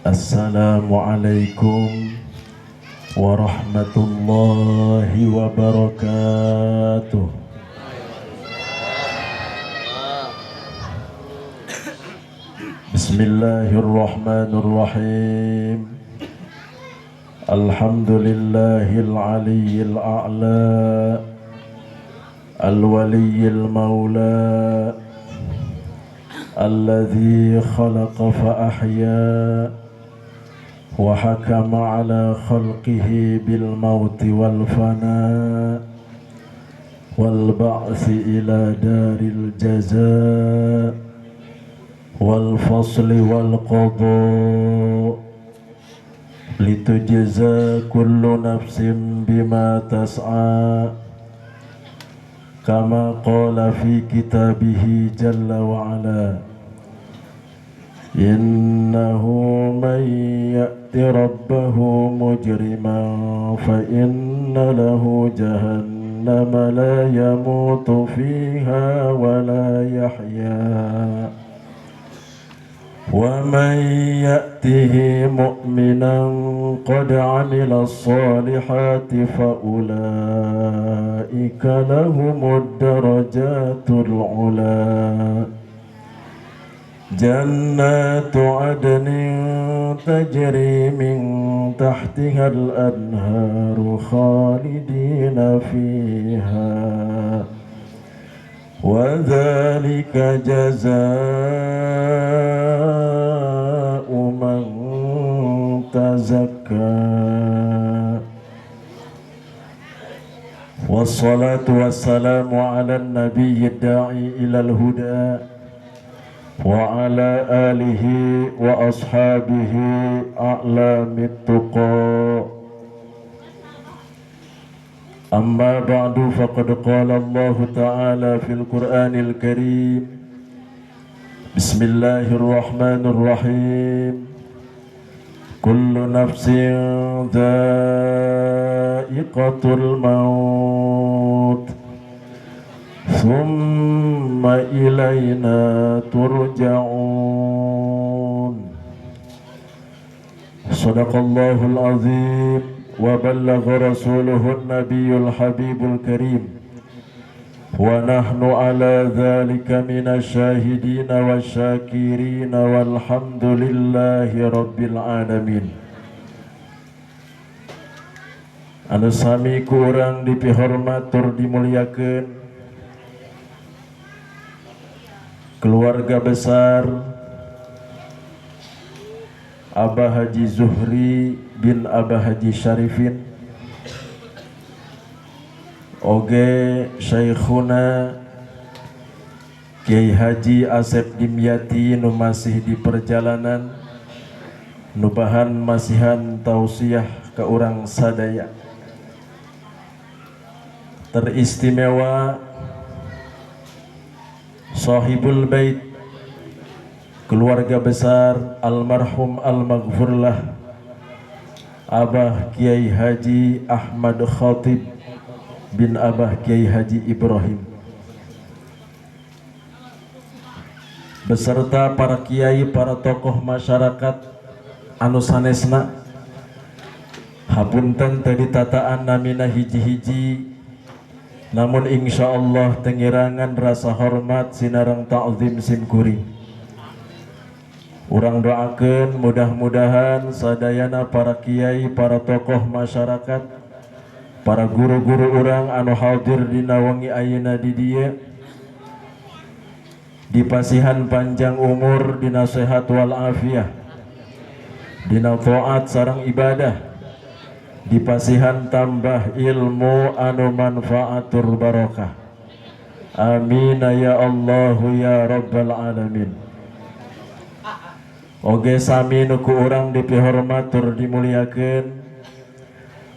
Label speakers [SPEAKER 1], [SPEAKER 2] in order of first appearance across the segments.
[SPEAKER 1] Assalamualaikum warahmatullahi wabarakatuh. Bismillahirrahmanirrahim. Alhamdulillahil aliyyil a'la, al-waliyyil maula, alladzi khalaqa fa ahya wa hakama ala khalqihi bil mauti wal fana wal ba'si ila daril jazaa wal fasli wal qada litujza kullu nafsin bima tas'a kama qala fi kitabihi jalla wa ala innahu man ya'ti rabbahu mujriman fa inna lahu jahannama la yamutu fiha wa la yahya wa man ya'tihi mu'minan qad 'amila as-salihati fa ulaika lahumud darajatul 'ula jannatu 'adnin tajri min tahtiha al-anharu khalidina fiha wa dzalika jazaa'u man tazakka. Wassalatu wassalamu ala an-nabiyyi ad-da'i ila al-huda wa ala alihi wa ashabihi a'lamit tuqa. Amma ba'du, faqad qala Allah ta'ala fil Qur'anil Karim. Bismillahirrahmanirrahim. Kullu nafsin dha'iqatul maut thumma ilayna turja'un. Sadaqallahul azim wa ballagha rasuluhun nabiyyul habibul karim wa nahnu ala dhalika minasy syahidina wasyakirina walhamdulillahi rabbil alamin. Anu sami ku urang dipihormat tur dimuliakeun keluarga besar Abah Haji Zuhri bin Abah Haji Syarifin, oge Syekhuna Kiai Haji Asep Dimyati nu masih di perjalanan, nubahan masihan tausiah ke urang sadaya. Teristimewa Sahibul Bait, keluarga besar almarhum al-maghfurlah Abah Kiai Haji Ahmad Khatib bin Abah Kiai Haji Ibrahim, beserta para kiai, para tokoh masyarakat anu sanesna. Hapunten tadi tataan namina hiji-hiji, namun insyaallah tengirangan rasa hormat sinareng ta'zim simkuring. Urang doakeun mudah-mudahan sadayana para kiai, para tokoh masyarakat, para guru-guru urang anu hadir dina wengi ayeuna di dieu dipasihan panjang umur, dina sehat wal afiah, dina taat sareng ibadah, dipasihan tambah ilmu anu manfaatur barokah. Amin ya Allah ya rabbal alamin. Oge sami nuku urang dipihormat tur dimuliakeun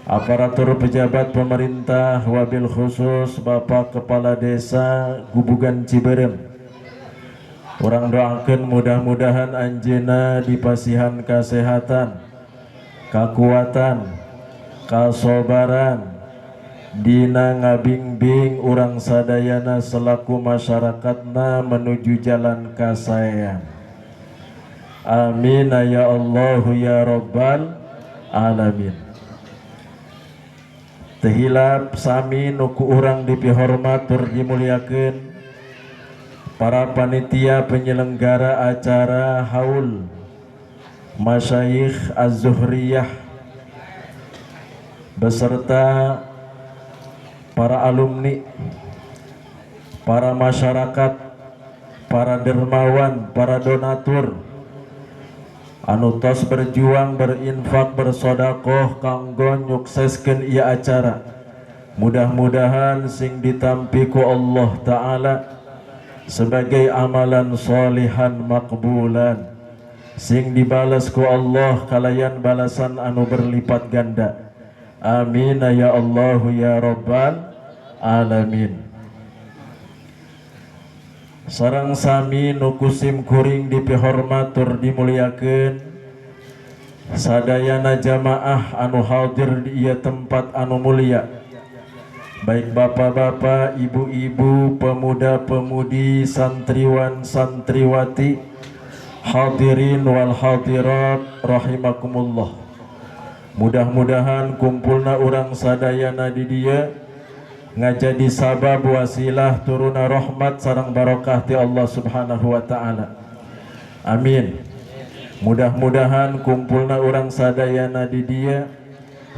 [SPEAKER 1] aparatur pejabat pemerintah, wabil khusus Bapak Kepala Desa Gubugan Ciberem. Urang doakeun mudah-mudahan anjeunna dipasihan kasehatan, kakuatan, kasobaran dina ngabingbing urang sadayana selaku masyarakatna menuju jalan kasaean. Amin ya Allah ya Rabbal alamin. Tehilap sami nuku urang dipihormat tur dimuliakeun para panitia penyelenggara acara haul Masyayikh Az-Zuhriyah beserta para alumni, para masyarakat, para dermawan, para donatur anu tos berjuang, berinfak, bersodakoh kanggo nyukseskeun ieu acara. Mudah-mudahan sing ditampi ku Allah Ta'ala sebagai amalan solihan makbulan, sing dibalas ku Allah kalayan balasan anu berlipat ganda. Amin ya Allah ya Rabbal alamin. Sareng sami nukusim kuring dipihormat tur dimuliakeun sadayana jamaah anu hadir di ieu tempat anu mulia, baik bapak-bapak, ibu-ibu, pemuda-pemudi, santriwan, santriwati, hadirin wal hadirat rahimakumullah. Mudah-mudahan kumpulna urang sadayana di dieu ngajadi sabab wasilah turuna rahmat sareng barokah ti Allah Subhanahu wa taala. Amin. Mudah-mudahan kumpulna urang sadayana di dieu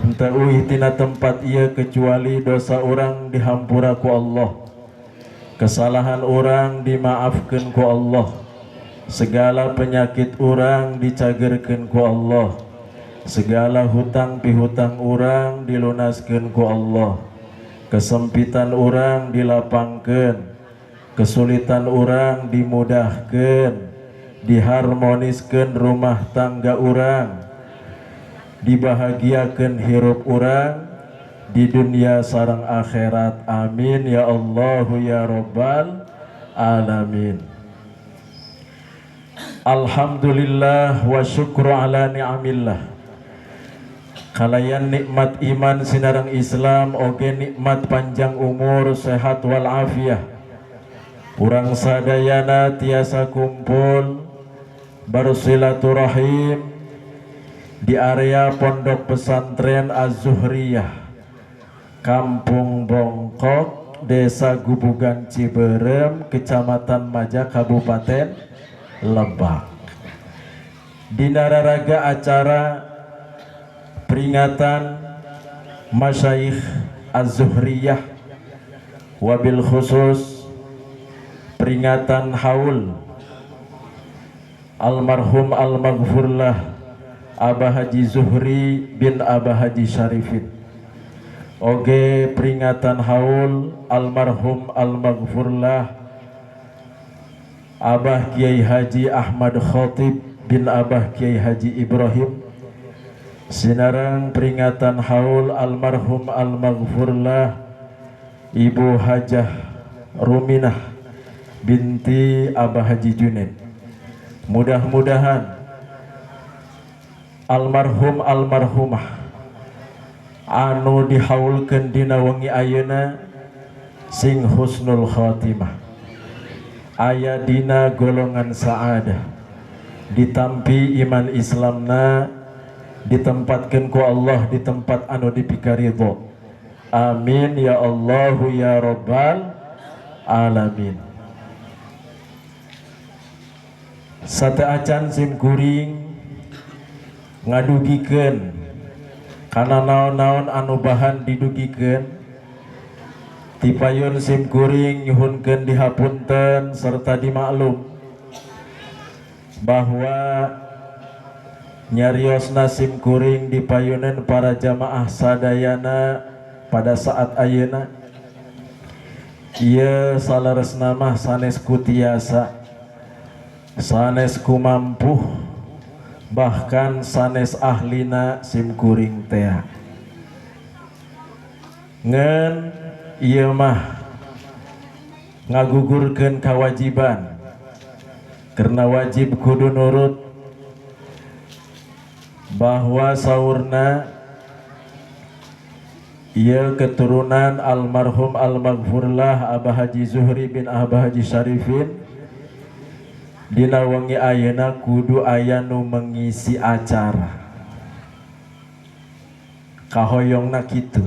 [SPEAKER 1] henteu euih tina tempat ieu kecuali dosa urang dihampura ku Allah, kesalahan urang dimaafkeun ku Allah, segala penyakit urang dicagerkeun ku Allah, segala hutang pihutang urang dilunaskeun ku Allah, kesempitan urang dilapangkeun, kesulitan urang dimudahkeun, diharmoniskeun rumah tangga urang, dibahagiakeun hirup urang di dunia sareng akhirat. Amin ya Allah ya Rabbal alamin. Alhamdulillah wa syukru ala ni'amillah. Kalayan nikmat iman sinareng Islam oge nikmat panjang umur, sehat wal afiyah. Urang sadayana tiasa kumpul bersilaturahim di area Pondok Pesantren Az-Zuhriyah, Kampung Bongkok, Desa Gubugan Ciberem, Kecamatan Maja, Kabupaten Lebak. Dinararaga acara peringatan Masyayikh Az-Zuhriyah, wabil khusus peringatan haul almarhum al-maghfurlah Abah Haji Zuhri bin Abah Haji Syarifin, oge peringatan haul almarhum al-maghfurlah Abah Kiai Haji Ahmad Khotib bin Abah Kiai Haji Ibrahim, sinareng peringatan haul almarhum al-maghfurlah Ibu Hajah Ruminah binti Abah Haji Junaid. Mudah-mudahan almarhum almarhumah anu dihaulkeun dina wengi ayeuna sing husnul khotimah, aya dina golongan saadah, ditampi iman Islamna, ditempatkeun ku Allah di tempat anu dipikaridho. Amin ya Allah ya Rabbal alamin. Sateuacan sim kuring ngadugikeun kana naon-naon anu bahan didugikeun, tipayun sim kuring nyuhunkeun dihapunten serta dimaklum bahwa nyariosna sim kuring dipayuneun para jamaah sadayana pada saat ayeuna ieu salaresna mah sanes ku tiasa, sanes ku mampu, bahkan sanes ahlina sim kuring teh. Ngen ieu mah ngagugurkeun kawajiban, karena wajib kudu nurut bahwa saurna ieu keturunan almarhum al-maghfurlah Abah Haji Zuhri bin Abah Haji Syarifin dina wengi ayeuna kudu aya nu mengisi acara kahoyongna kitu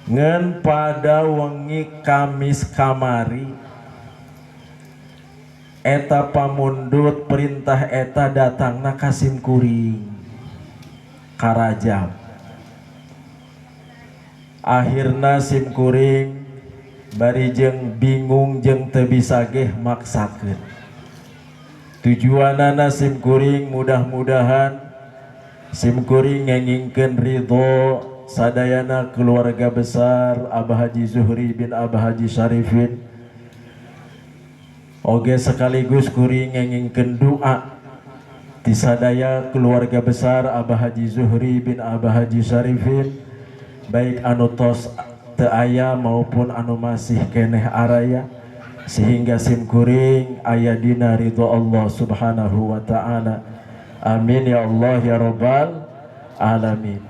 [SPEAKER 1] ngan pada wengi Kamis kamari eta pamundut perintah eta datangna ka Simkuring Karajab. Akhirna Simkuring bari jeung bingung jeung teu bisa geh maksakeun. Tujuanana Simkuring mudah-mudahan Simkuring ngengingkeun ridho sadayana keluarga besar Abah Haji Zuhri bin Abah Haji Syarifin. Oge sekaligus kuring ngengingkeun doa ti sadaya keluarga besar Abah Haji Zuhri bin Abah Haji Syarifin, baik anu tos teu aya maupun anu masih keneh araya, sehingga Simkuring aya dina ridho Allah Subhanahu wa taala. Amin ya Allah ya rabbal alamin.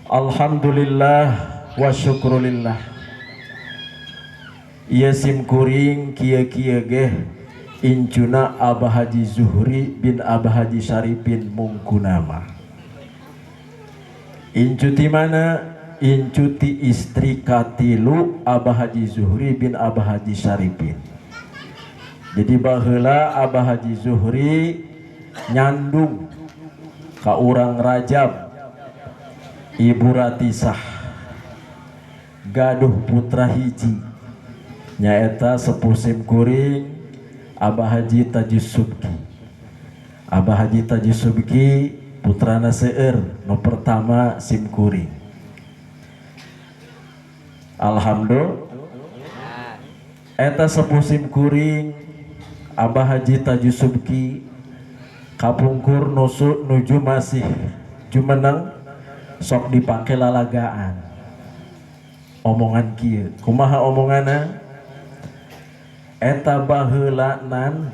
[SPEAKER 1] Alhamdulillah wa syukrulillah. Ieu Simkuring kieu-kieu geh incuna Abah Haji Zuhri bin Abah Haji Syarifin mungkunama. Incu ti mana? Incu ti istri katilu Abah Haji Zuhri bin Abah Haji Syarifin. Jadi baheula Abah Haji Zuhri nyandung ka urang Rajab Ibu Ratisah gaduh putra hiji nyaeta sepuh Simkuring Abah Haji Tajusubki. Abah Haji Tajusubki putrana seueur nu pertama Simkuring. Alhamdulillah eta sepuh Simkuring Abah Haji Tajusubki kapungkur nuju masih jumeneng sok dipake lalagaan. Omongan kieu kumaha omonganna? Eta baheula nan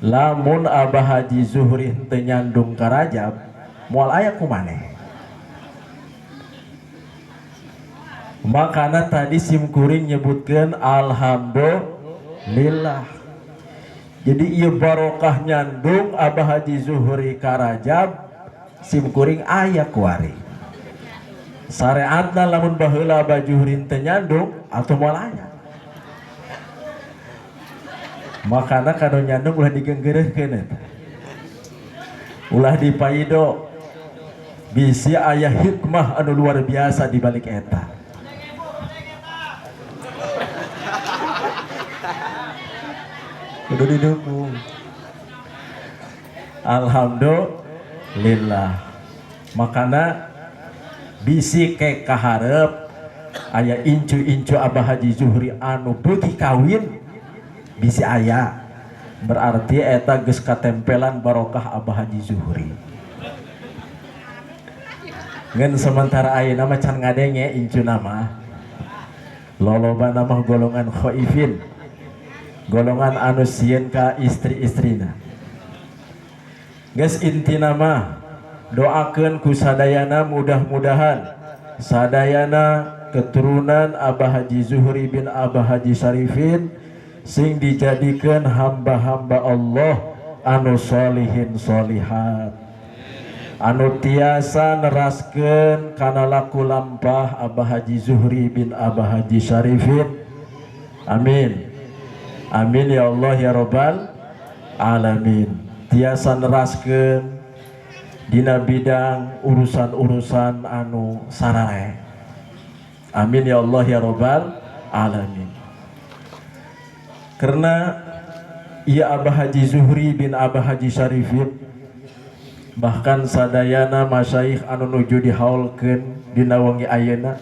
[SPEAKER 1] lamun Abah Haji Zuhri teu nyandung ka Rajab moal aya kumaneh. Makana tadi Simkuring nyebutkeun alhamdulillah. Jadi ieu barokah nyandung Abah Haji Zuhri ka Rajab, Simkuring aya kuari. Syariatna lamun baheula Abah Zuhri teu nyandung atuh moal aya. Makana kanu nyandung ulah digenggereuhkeun eta. Ulah dipaido. Bisi aya hikmah anu luar biasa di balik eta. Kudu didukung. Alhamdulillah. Makana bisi ke kaharep aya incu-incu Abah Haji Zuhri anu beuki kawin bisi aya, berarti eta geus katempelan barokah Abah Haji Zuhri. Ngan sementara ayeuna mah can ngadenge incuna mah lolobana mah golongan khaifin, golongan anu sieun ka istri-istrina. Geus intina mah doakeun ku sadayana mudah-mudahan sadayana keturunan Abah Haji Zuhri bin Abah Haji Syarifin sing dijadikan hamba-hamba Allah anu solihin solihat, anu tiasa neraskeun kana laku lampah Abah Haji Zuhri bin Abah Haji Syarifin. Amin. Amin ya Allah ya rabbal alamin. Tiasa neraskeun dina bidang urusan-urusan anu sarare. Amin ya Allah ya rabbal alamin. Karena ia Abah Haji Zuhri bin Abah Haji Syarifin bahkan sadayana masyaikh anu nuju dihaulkeun dina wengi ayeuna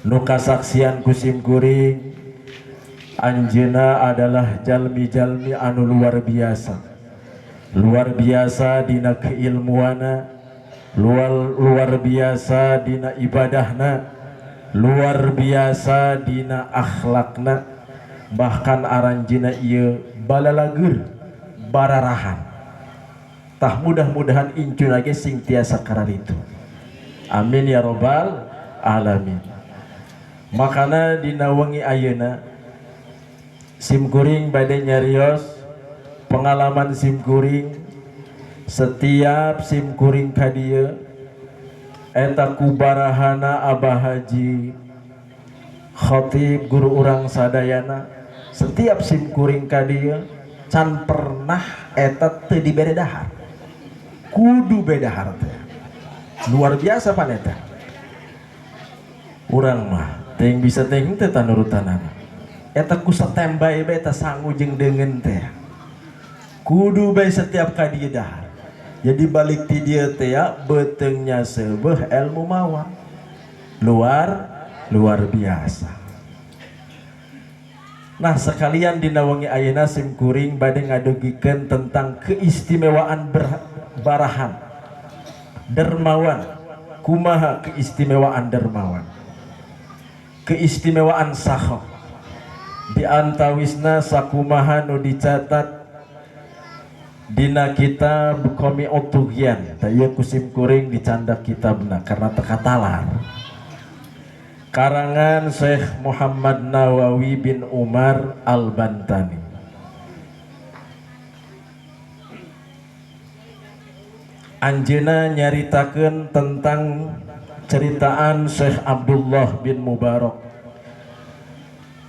[SPEAKER 1] nu kasaksian ku Simkuring anjeunna adalah jalmi-jalmi anu luar biasa. Luar biasa dina keilmuana, luar biasa dina ibadahna, luar biasa dina akhlakna. Bahkan aranjina ieu balalagur bararahan. Tah mudah-mudahan incuna ge sing tiasa kararitu. Amin ya rabbal alamin. Makana dina wengi ayeuna simkuring bade nyarios pengalaman simkuring setiap simkuring kadieu eta kubarahana Abah Haji Khatib guru urang sadayana setiap simkuring kadieu can pernah eta teu dibere dahar kudu bedahar teh luar biasa paneta urang mah teh bisa teh teu tanurutanana eta ku satembay bae eta sangu jeung deungeun teh kudu bae setiap kadieu dahar. Jadi balik ti dia teh beteungnya seubeuh ilmu mawa luar biasa. Nah sekalian dina wengi ayeuna simkuring bade ngadugikeun tentang keistimewaan barahan dermawan. Kumaha keistimewaan dermawan, keistimewaan sakhok di antawisna sakumaha nu dicatat dina kitab Qami Utugyan tayeu kusim kuring dicandak kitabna karena teka talar karangan Syekh Muhammad Nawawi bin Umar Al-Bantani. Anjeuna nyaritakeun tentang ceritaan Syekh Abdullah bin Mubarak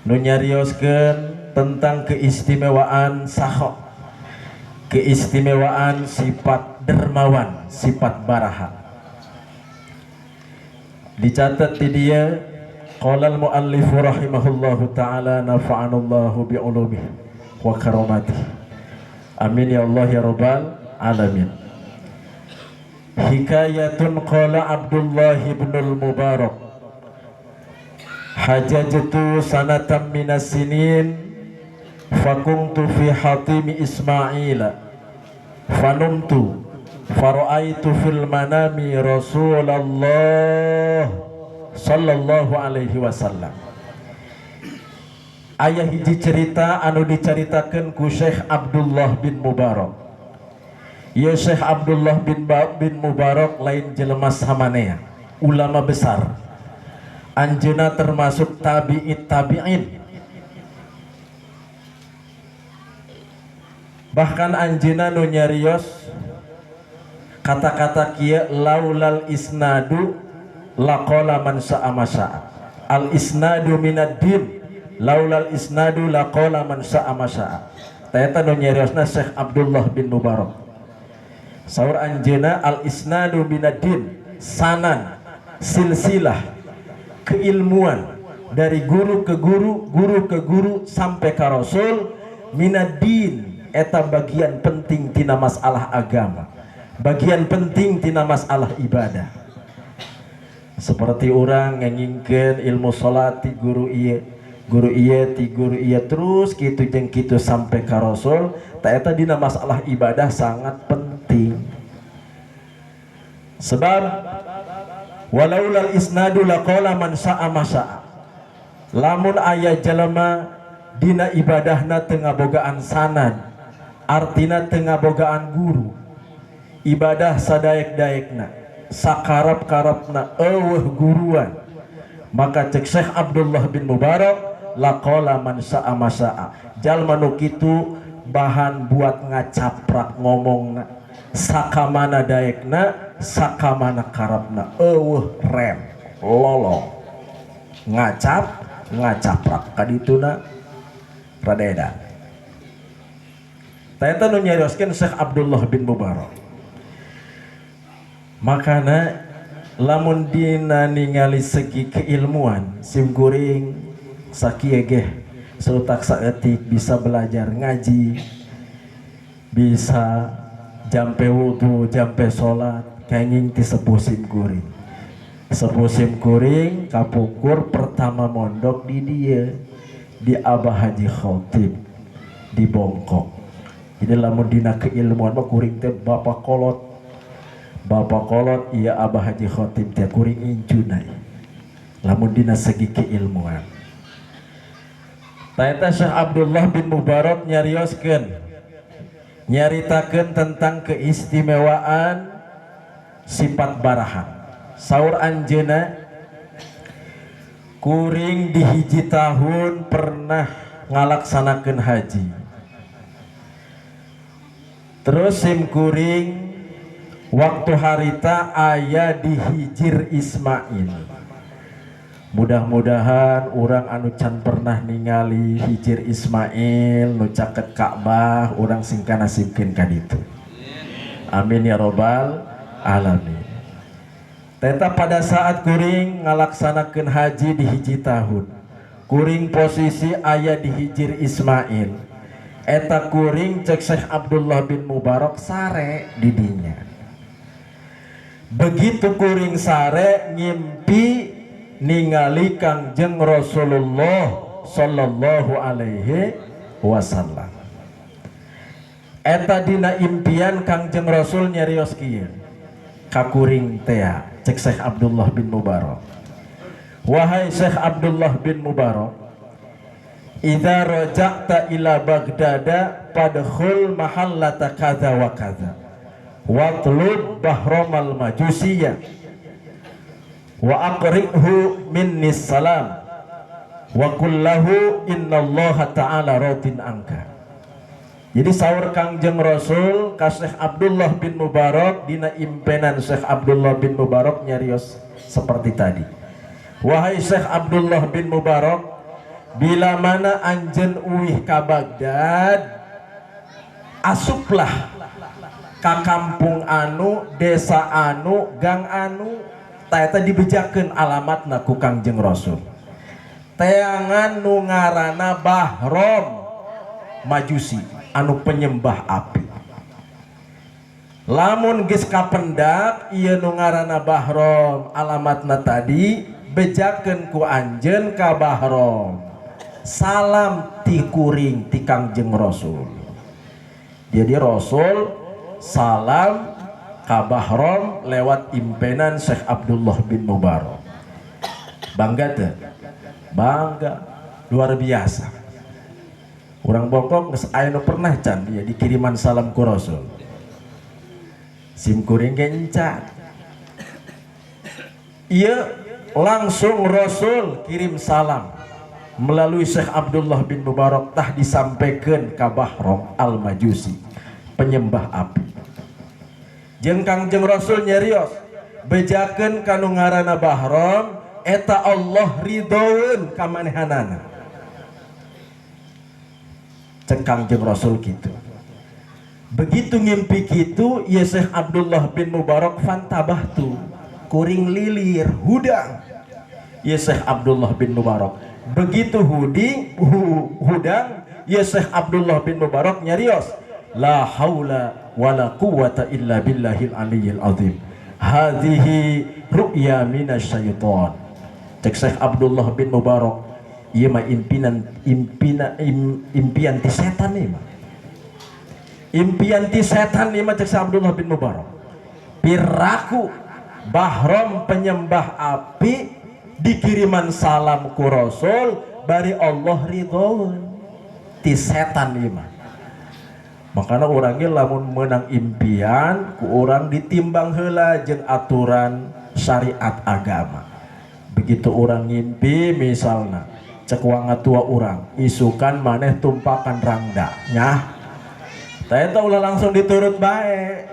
[SPEAKER 1] nu nyarioskeun tentang keistimewaan sakhok, keistimewaan sifat dermawan, sifat baraha. Dicatat di dia qala al-muallif rahimahullahu taala nafa'anallahu bi ulumihi wa karamatihi. Amin ya Allah ya rabbal alamin. Hikayatun qala Abdullah bin al-Mubarak hajajtu sanatan minas sinin fakuntu fi hatimi Ismaila fanumtu faraitu fil manami Rasulullah sallallahu alaihi wasallam. Aya hiji cerita anu dicaritakeun ku Syekh Abdullah bin Mubarak. Ieu Syekh Abdullah bin Mubarak lain jelema samanea, ulama besar. Anjeuna termasuk tabi'in. Bahkan anjeuna nu nyarios kata-kata kieu laulal isnadu laqala man sa'a masya'a. Al isnadu minad din laulal isnadu laqala man sa'a masya'a. Eta nu nyariosna Syekh Abdullah bin Mubarak. Saur anjeuna al isnadu minad din sanan silsilah keilmuan dari guru ke guru, guru ke guru sampai ka Rasul minad din eta bagian penting tina masalah agama, bagian penting tina masalah ibadah. Seperti orang ngengingkeun ilmu salat ti guru ieu ti guru ieu terus kitu jeung kitu sampai ka Rasul, ta eta dina masalah ibadah sangat penting. Sebab walaulal isnadu laqala man sa'a masya'a. Lamun aya jalema dina ibadahna teu ngabogaan sanad, artina teu ngabogaan guru, ibadah sadaek-daekna, sakarap-karapna eueuh guruan, maka cek Syekh Abdullah bin Mubarak laqala man sa'a masya'a. Jalma nu kitu bahan buat ngacaprak ngomongna, sakamana daekna, sakamana karapna eueuh rem lolong ngacaprak kadituna radeda. Eta nu nyarioskeun Syekh Abdullah bin Mubarak. Makana lamun dina ningali segi keilmuan simkuring sakieu ge seutak saeutik bisa belajar ngaji, bisa jampe wudu, jampe sholat, kenging ti sepuh simkuring. Sepuh simkuring kapungkur pertama mondok di dia, di Abah Haji Khatib di Bongkok. Jadi lamun dina keilmuan mah kuring teh bapak kolot iya Abah Haji Khatib teh kuring incunai. Lamun dina segi keilmuan. Taeta Syekh Abdullah bin Mubarak nyaritakeun tentang keistimewaan sifat barahan. Saur anjeuna kuring di hiji tahun pernah ngalaksanakeun haji. Terus sim kuring waktu harita aya di Hijir Ismail. Mudah-mudahan orang anu can pernah ningali Hijir Ismail nu caket Ka'bah orang singka nasibkeun ka ditu. Amin ya robbal alamin. Teta pada saat kuring ngalaksanakeun haji di hiji tahun, kuring posisi aya di Hijir Ismail. Eta kuring cek Syekh Abdullah bin Mubarak sare di dinya. Begitu kuring sare ngimpi ningali Kangjeng Rasulullah sallallahu alaihi wasallam. Eta dina impian Kangjeng Rasul nyarios kieu ka kuring teh cek Syekh Abdullah bin Mubarak. Wahai Syekh Abdullah bin Mubarak, idza raja'ta ila Baghdad fadkhul mahallata kadza wa kadza watlub bahramal majusiyah wa aqri'hu minni salam wa kullahu innallaha ta'ala radin anka. Jadi saur Kangjeng Rasul ka Syekh Abdullah bin Mubarak dina impenan Syekh Abdullah bin Mubarak nyarios seperti tadi. Wahai Syekh Abdullah bin Mubarak, bila mana anjeun uwih ka Baghdad, asuplah ka kampung anu, desa anu, gang anu eta dibejakeun alamatna ku Kangjeng Rasul. Teangan nu ngaranna Bahrom Majusi anu penyembah api. Lamun geus kapendak ieu nu ngaranna Bahrom alamatna tadi bejakeun ku anjeun ka Bahrom. Salam ti kuring ti Kangjeng Rasul. Jadi Rasul salam ka Bahrom lewat impenan Syekh Abdullah bin Mubarak. Bangga teh? Bangga luar biasa. Urang bokok geus aya nu pernah can dia dikiriman salam ku Rasul. Sim kuring gencan. Ieu langsung Rasul kirim salam melalui Syekh Abdullah bin Mubarak tah disampaikan ka Bahrom al-Majusi, penyembah api. Jeung Kangjeng Rasul nyarios bejakeun kanu ngaranna Bahrom eta Allah ridhoeun ka manehanana. Cek Kangjeng Rasul kitu. Begitu ngimpi kitu ya Syekh Abdullah bin Mubarak fantabahtu kuring lilir hudang. Ya Syekh Abdullah bin Mubarak begitu hudang ya Syekh Abdullah bin Mubarak nyarios la haula wala quwwata illa billahil aliyyil azim. Hadhihi ru'ya minasyaiton. Cek Syekh Abdullah bin Mubarak, ieu mah impian ti setan ieu mah. Impian ti setan ieu mah cek Syekh Abdullah bin Mubarak. Piraku Bahrom penyembah api dikiriman salam ku Rasul bari Allah ridhoeun ti setan ieu mah. Makanya orangnya lamun menang impian ku orang ditimbang heula jeung aturan syariat agama. Begitu orang ngimpi misalnya cek wangatua orang isukan maneh tumpakan rangda nyah eta ulah langsung diturut bae.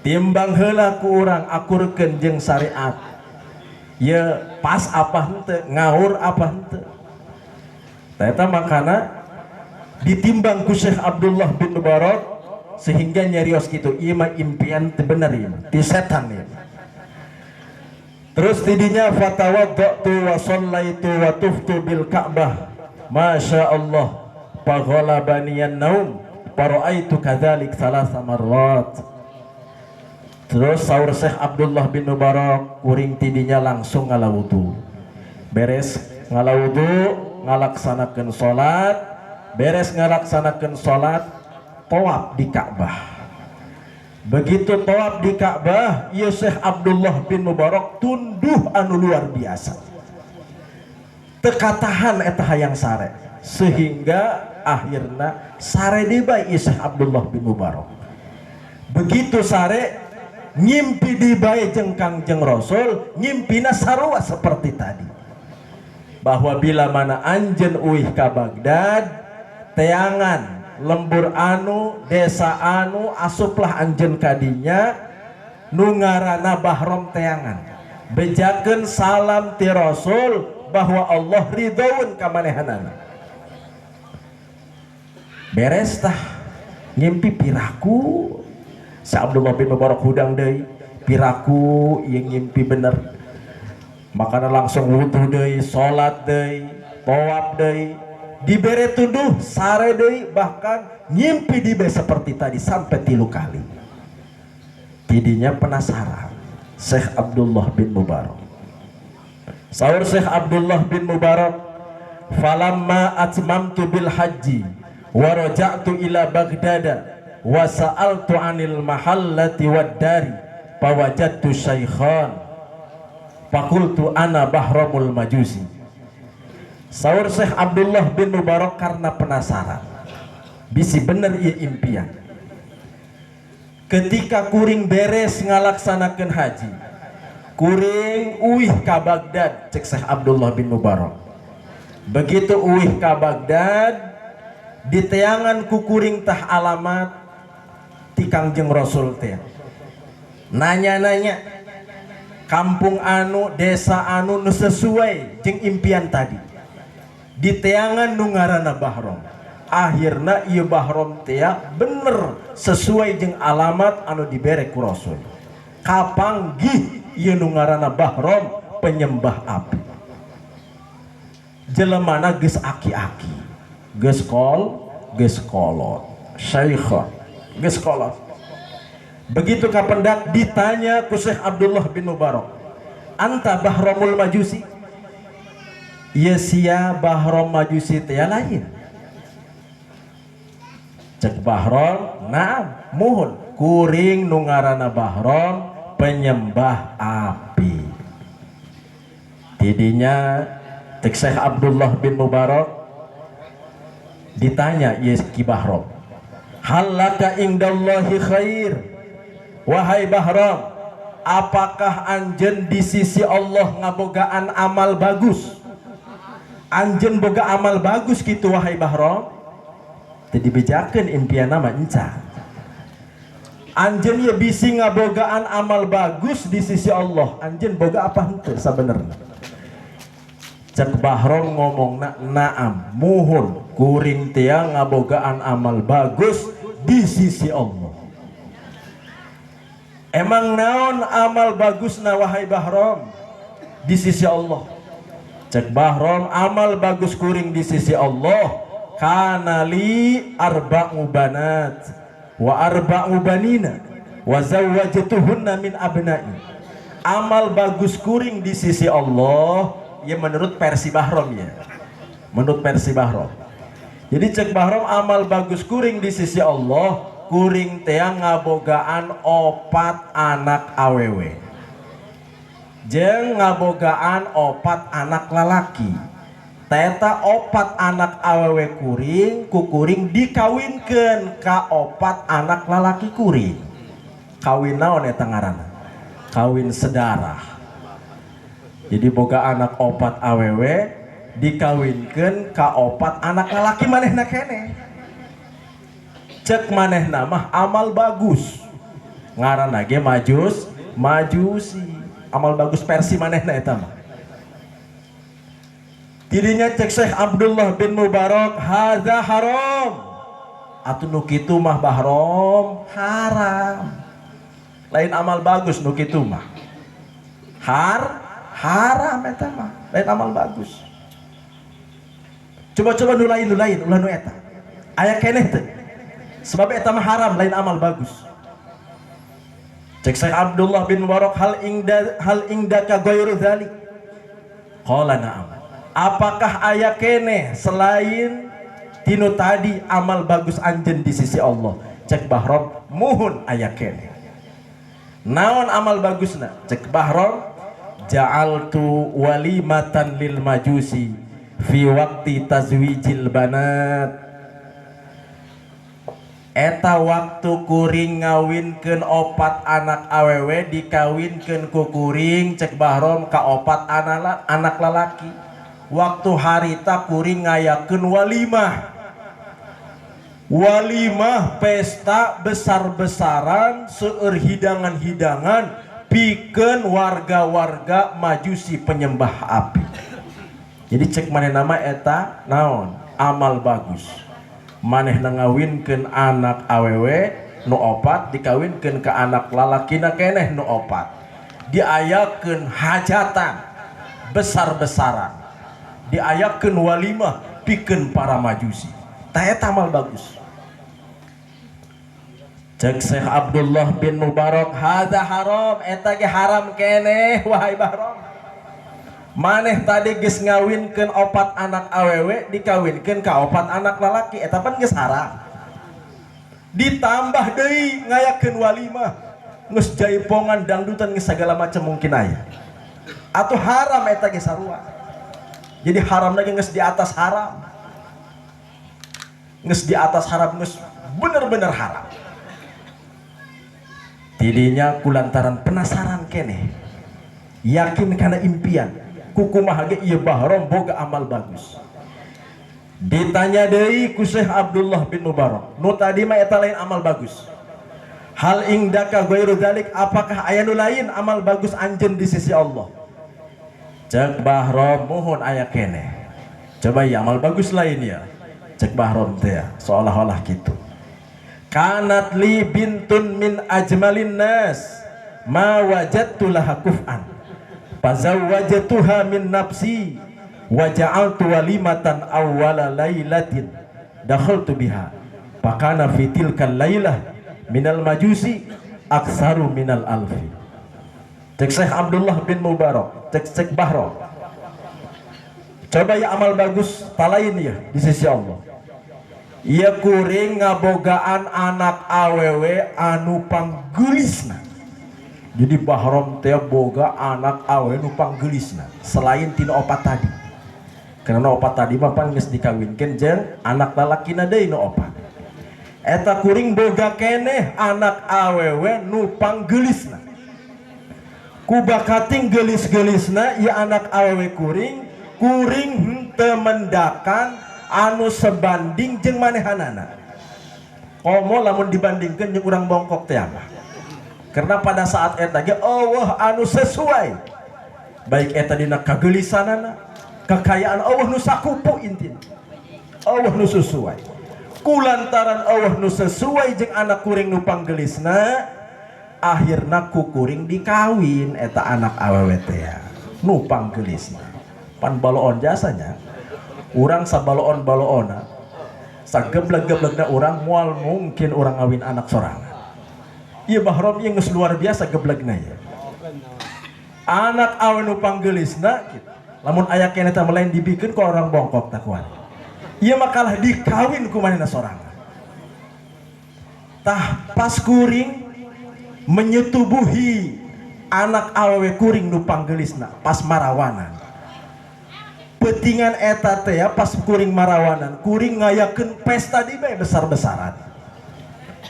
[SPEAKER 1] Timbang heula ku orang akurkeun jeung syariat. Ye pas apa henteu, ngawur apa henteu. Eta makana ditimbang ku Syekh Abdullah bin Mubarak sehingga nyarios gitu ieu mah impian teu bener ieu ti setan ieu. Terus tidinya fatawaddatu wa shallaitu wa tuftu bil Ka'bah masya Allah faghalabaniyan naum faraitu kadzalik salasa marrat. Terus saur Syekh Abdullah bin Mubarak kuring tidinya langsung ngalawudu. Beres ngalawudu ngalaksanakeun salat. Beres ngalaksanakeun salat tawaf di Ka'bah. Begitu tawaf di Ka'bah ieu Syekh Abdullah bin Mubarak tunduh anu luar biasa. Teu katahan eta hayang sare sehingga akhirna sare deui bae ieu Syekh Abdullah bin Mubarak. Begitu sare ngimpi di bae jeung Kangjeng Rasul, ngimpina sarua seperti tadi. bahwa bila mana anjen uih ka Baghdad teangan lembur anu desa anu asuplah anjen kadinya nu ngaranna Bahrom teangan bejakeun salam ti Rasul bahwa Allah ridhoun ka manehanana. Beres tah ngimpi piraku si Abdullah bin Mubarak hudang deui piraku ieu ngimpi bener makana langsung wudu deui salat deui tawaf deui dibere tuduh sare deui bahkan ngimpi dibe seperti tadi sampai 3 kali. Tidinya penasaran Syekh Abdullah bin Mubarak. Saur Syekh Abdullah bin Mubarak, falamma atmamtu bil haji wa raja'tu ila Baghdad wa sa'altu 'anil mahallati wad dari fawajadtu syaikhan faqultu ana Bahramul Majusi. Saur Syekh Abdullah bin Mubarak karena penasaran bisi bener ieu impian. Ketika kuring beres ngalaksanakeun haji kuring uih ka Baghdad cek Syekh Abdullah bin Mubarak. Begitu uih ka Baghdad diteangan ku kuring tah alamat ti Kangjeng Rasul teh nanya-nanya kampung anu desa anu nu sesuai jeung impian tadi diteangan nu ngaranna Bahrom. Akhirna ieu Bahrom teh bener sesuai jeung alamat anu dibere ku Rasul. Kapanggih ieu nu ngaranna Bahrom penyembah api. Jelemana geus aki-aki, geus kolot, syaikhah, geus kolot. Begitu kapendak ditanya ku Syekh Abdullah bin Mubarak, "Anta Bahramul Majusi?" Ieu sia Bahrom Majusi teh lain. Cek Bahrom, "Naam, muhun, kuring nu ngaranna Bahrom penyembah api." Tidinya cek Syekh Abdullah bin Mubarak ditanya ieu Ki Bahrom, "Hal laka indallahi khair?" Wahai Bahrom, apakah anjen di sisi Allah ngabogaan amal bagus? Anjen boga amal bagus gitu wahai Bahrom? Tadi bejakeun impian nama enca. Anjen ya bisi ngabogaan amal bagus di sisi Allah. Anjen boga apa henteu sabenerna? Cek Bahrom ngomongna, "Naam, muhun, kuring teh ngabogaan amal bagus di sisi Allah." Emang naon amal bagusna wahai Bahrom di sisi Allah? Cek Bahrom, amal bagus kuring di sisi Allah kana li arba'u banat wa arba'u banina wa zawwajtuhunna min abna'i. Amal bagus kuring di sisi Allah ya menurut versi Bahrom ya. Menurut versi Bahrom. Jadi cek Bahrom amal bagus kuring di sisi Allah kuring teh ngabogaan 4 anak awewe jeung ngabogaan 4 anak lalaki. Teta 4 anak awewe kuring ku kuring dikawinkeun ka 4 anak lalaki kuring. Kawin naon eta ngaranna? Kawin sedarah. Jadi boga anak 4 awewe dikawinkeun ka 4 anak lalaki manehna keneh. Cek manehna mah amal bagus ngaranna ge majusi. Amal bagus versi manehna eta mah. Tidinya cek Syekh Abdullah bin Mubarak, "Hadza haram." Atuh nu kitu mah Bahrom haram. Lain amal bagus nu kitu mah. Haram eta mah. Lain amal bagus. Coba-coba nu lain ulah nu eta. Aya keneh teh. Sebab eta mah haram lain amal bagus. Cek Syekh Abdullah bin Mubarak, hal indaka ghairu dzalik? Qala na'am. Apakah aya keneh selain tinu tadi amal bagus anjeun di sisi Allah? Cek Bahrom, muhun aya keneh. Naon amal bagusna? Cek Bahrom, ja'altu walimatan lil majusi fi waqti tazwijil banat. Eta waktu kuring ngawinkeun 4 anak awewe dikawinkeun ku kuring cek Bahrom ka 4 anak lalaki. waktu harita kuring ngayakeun walimah pesta besar-besaran seueur hidangan-hidangan pikeun warga-warga Majusi penyembah api. Jadi cek maneh nama eta naon amal bagus. Maneh ngawinkeun anak awewe nu opat dikawinkeun ke anak lalakina keneh nu opat. Diayakeun hajatan besar-besaran. Diayakeun walimah pikeun para Majusi. Tah eta amal bagus. Cek Syekh Abdullah bin Mubarak, hadza haram, eta ge haram keneh wahai Bahrom. Maneh tadi geus ngawinkeun opat anak awewe dikawinkeun ka opat anak lalaki, eta pan geus haram. Ditambah deui ngayakeun walimah, geus jaipongan dangdutan geus sagala macam mungkin aya. Atuh haram eta ge sarua. Jadi haram lagi geus di atas haram. Geus di atas haram, geus bener-bener haram. Tidinya kulantaran penasaran keneh, yakin kana impian kukumaha ge ieu Bahrom boga amal bagus. Ditanya deui ku Syekh Abdullah bin Mubarak, nu tadi mah eta lain amal bagus. Hal indaka ghairu dzalik, apakah aya nu lain amal bagus anjeun di sisi Allah? Cek Bahrom, mohon aya keneh. Coba ya amal bagus lain ya. Cek Bahrom teh seolah-olah gitu. Kanat li bintun min ajmalin nas ma wajadtu laha kuf'an fazawwajtuha min nafsi wa ja'altu walimatan awwala lailatin dakhaltu biha fakana fi tilkal lailah minal majusi aksaru minal alfi. Cek Syekh Abdullah bin Mubarak, cek Bahrom. Coba ya amal bagus talain ya di sisi Allah. Ia kuring ngabogaan anak awewe anu panggelisna. Jadi Bahrom teh boga anak awewe anu panggelisna selain tina opat tadi. Karena opat tadi mah pan geus dikawinkeun jeung anak lalakina deui nu opat. Eta kuring boga keneh anak awewe nu panggelisna. Kubakating gelis-gelisna ieu anak awewe kuring henteu mendakan anu sebanding jeung manehanana. Komo lamun dibandingkeun jeung urang bongkok teh mah. Karena pada saat eta ge Allah anu sesuai. Baik eta dina kagelisanana, kekayaan Allah nu sakupu intina. Allah nu sesuai. Kulantaran Allah nu sesuai jeung anak kuring nu panggelisna, akhirna ku kuring dikawin eta anak awewe teh nu panggelisna. Pan baloon jasanya. Urang sabaloon-baloona sageblek-geblegna urang moal mungkin urang ngawin anak sorangan. Ieu Bahrom ieu geus luar biasa geblegna ya. Anak awewe nu panggelisna kitu. Lamun aya keneh teh lain dibikeun ku orang bongkok tah kuat. Ieu mah kalah dikawin ku manehna sorangan. Tah pas kuring menyetubuhi anak awewe kuring nu panggelisna pas marawanan. Petingan eta teh ya pas kuring marawanan, kuring ngayakeun pesta di bae besar-besaran.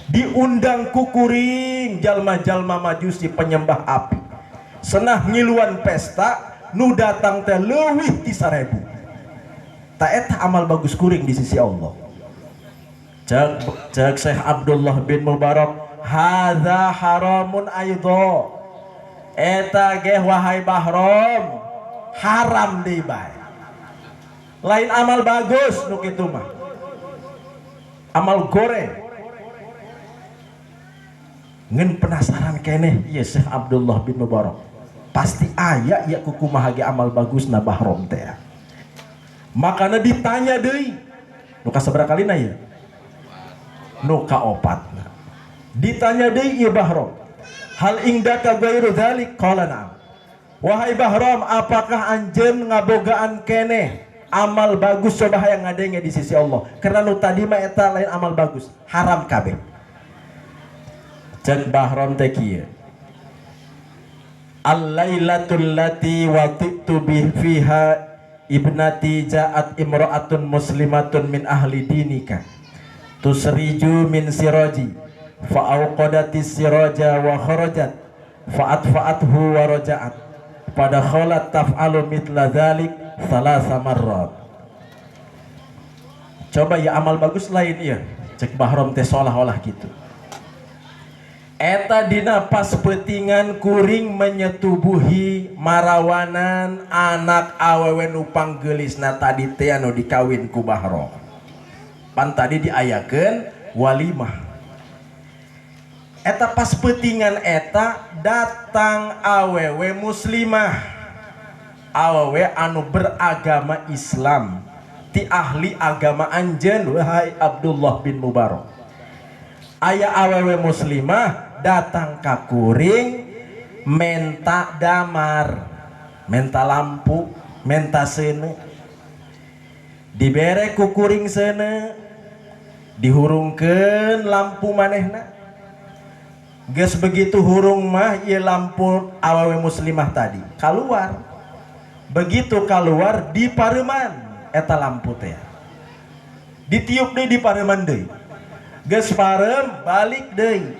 [SPEAKER 1] Diundang ku kuring jalma-jalma Majusi penyembah api. Senah ngiluan pesta nu datang teh leuwih ti 1000. Ta eta amal bagus kuring di sisi Allah. Cek Syekh Abdullah bin Mubarak, hadza haramun aidha. Eta ge wahai Bahrom haram deui bae. Lain amal bagus nu kitu mah. Amal goreng. Ngen penasaran keneh ieu Syekh Abdullah bin Mubarak. Pasti aya ya kukumaha ge amal bagusna Bahrom teh. Makana ditanya deui. Nu kasabaraha kalina ieu? Nu kaopatna. Ditanya deui ieu Bahrom. Hal indaka ghairu dzalik? Qala na'am. Wahai Bahrom, apakah anjeun ngabogaan keneh amal bagus coba hayang ngadenge di sisi Allah? Karena nu tadi mah eta lain amal bagus, haram kabeh. Cek Bahrom teh kieu. Al-lailatul lati watitu bi fiha ibnati ja'at imra'atun muslimatun min ahli dinika tusriju min siraji fa awqadatis siraja wa kharajat fa atfa'athu wa raja'at pada khalat taf'alu mithla dzalik thalatha marrat. Coba ya amal bagus lain ya cek bahrom teh seolah-olah gitu. Eta dina pas petingan kuring menyetubuhi marawanan anak awewe nu panggelisna tadi teh anu dikawin ku bahrom. Pan tadi diayakeun walimah. Eta pas petingan eta datang awewe muslimah, awewe anu beragama Islam, ti ahli agama anjeun wahai Abdullah bin Mubarak. Aya awewe muslimah datang ka kuring menta damar, menta lampu, menta seuneu. Dibere ku kuring seuneu, dihurungkeun lampu manehna. Geus begitu hurung mah ieu lampu awewe muslimah tadi keluar. Begitu keluar di pareuman eta lampu teh. Ditiup deui di pareuman deui. Geus pareum balik deui.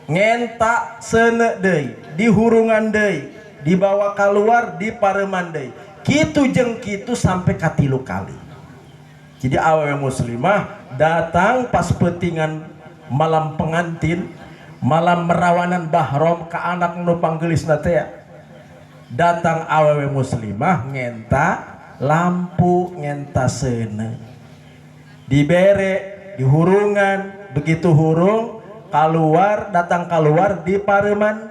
[SPEAKER 1] Ngenta seuneu deui, di hurungan deui, dibawa keluar di pareuman deui. Kitu jeung kitu sampai ka 3 kali. Jadi awewe muslimah datang pas petingan malam pengantin, malam merawanan bahrom ke anak nu panggelisna teh. Datang awewe muslimah ngenta lampu, ngenta seuneu. Dibere di hurungan, begitu hurung keluar, datang keluar di pareuman,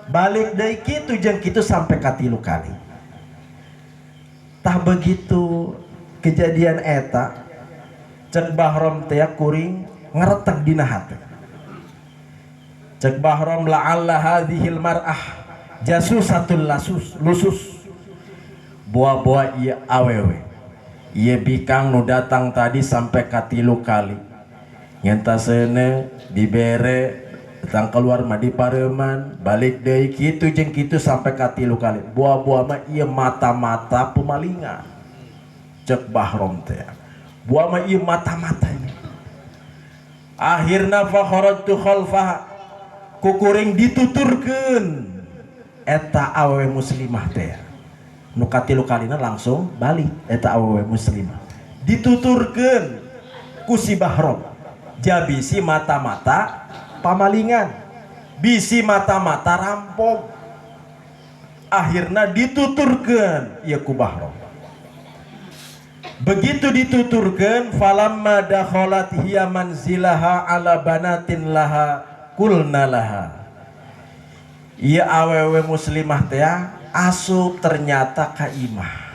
[SPEAKER 1] balik deui kitu jeung kitu sampai ka 3 kali. Tah begitu kejadian eta cek bahrom teh kuring ngaretek dina hate. Cek bahrom la'alla hadhil mar'ah jasusatul lusus. Buah-buah ieu awewe ieu bikang nu datang tadi sampai ka 3 kali. Ngenta seuneu dibere datang keluar mah di pareuman, balik deui kitu jeung kitu sampai ka 3 kali. Buah-buah mah ieu mata-mata pemalingan. Cek bahrom teh. Buah mah ieu mata-matanya. Akhirna fa kharajtu khalfaha, kukuring dituturkeun eta awewe muslimah teh. Nu ka 3 kalina langsung balik eta awewe muslimah. Dituturkeun ku si bahrom. Jabisi mata-mata pamalingan, bisi mata-mata rampok. Akhirna dituturkeun ieu ku bahrom. Begitu dituturkeun falamma dakhalat hiya manzilaha ala banatin laha kulna laha. Ieu awewe muslimah teh asup ternyata ka imah.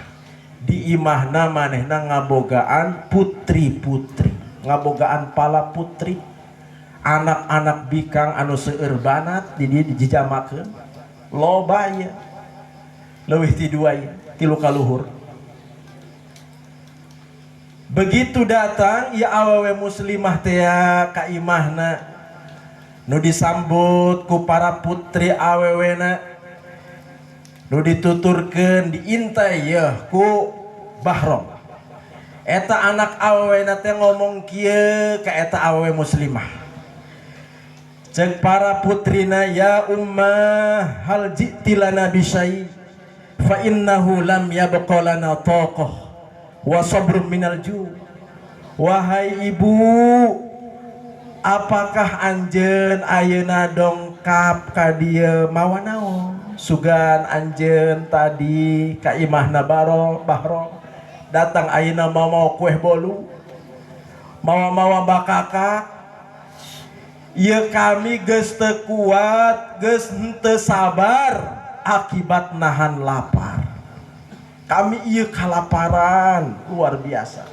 [SPEAKER 1] Di imahna manehna ngabogaan putri-putri, ngabogaan pala putri, anak-anak bikang anu seueur banat di dieu dijamakeun. Loba ieu. Leuwih ti 2 ieu, 3 kaluhur. Begitu datang ieu awewe muslimah teh ka imahna, nu disambut ku para putri awewena, nu dituturkeun diintai yeuh ku bahrom. Eta anak awewena teh ngomong kieu ka eta awewe muslimah. Cek para putrina, ya ummah hal ji'tilana bisyai fa innahu lam yabqa lana taqah wa sabrun minal ju'. Wahai ibu, apakah anjeun ayeuna dongkap ka dieu mawa naon? Sugan anjeun tadi ka imahna bahrom datang ayeuna mau kueh bolu, mawa bakaka. Ieu kami geus teu kuat, geus henteu sabar akibat nahan lapar. Kami ieu kalaparan luar biasa.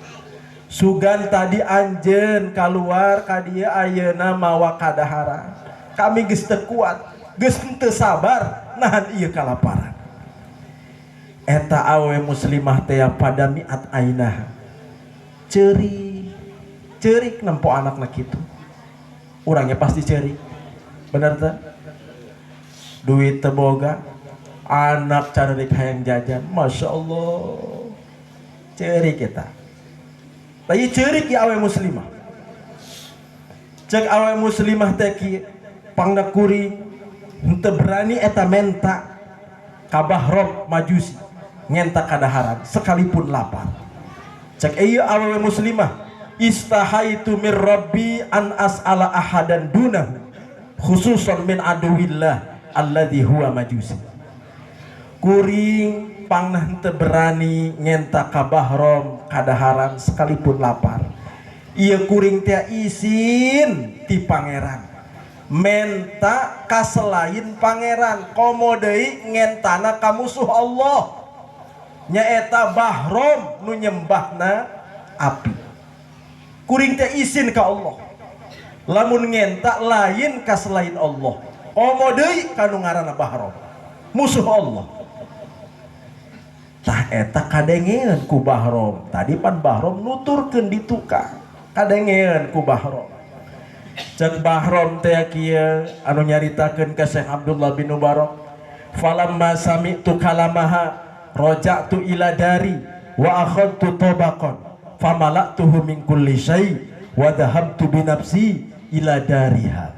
[SPEAKER 1] Sugan tadi anjeun keluar ka dieu ayeuna mawa kadaharan. Kami geus teu kuat, geus henteu sabar nahan ieu kalaparan. Eta awewe muslimah teh pada miat ainaha. Ceurik nempo anakna kitu. Urangnya pasti ceurik. Bener teh? Duit teu boga, anak carerik hayang jajan. Masya Allah. Ceurik eta. Tapi ceurik ya awewe muslimah. Cek awewe muslimah teh kieu pangna kuring henteu berani eta menta ka bahrom majusi. ngenta kadaharan sekalipun lapar. Cek iya awewe muslimah, istahaitu mir rabbi an as'ala ahadan dunahu khususan min aduwillah alladzi huwa majusi. Kuring pangnah teu berani ngenta ka bahrom kadaharan sekalipun lapar. Ieu kuring teh izin ti pangeran menta ka selain pangeran, komo deui ngentana ka musuh Allah nyaeta bahrom nu nyembahna api. Kuring teh izin ka Allah lamun ngenta lain ka selain Allah, komo deui ka nu ngaranna bahrom musuh Allah. Tah eta kadengeun ku bahrom. Tadi pan bahrom nuturkeun di tukang, kadengeun ku bahrom. Cek bahrom teh kieu anu nyaritakeun ka Syekh Abdullah bin Mubarak, falamma sami'tu kalamaha raja'tu ila dari wa akhadtu tabaqan famala'tuhu min kulli syai' wa dhahabtu bi nafsi ila dariha.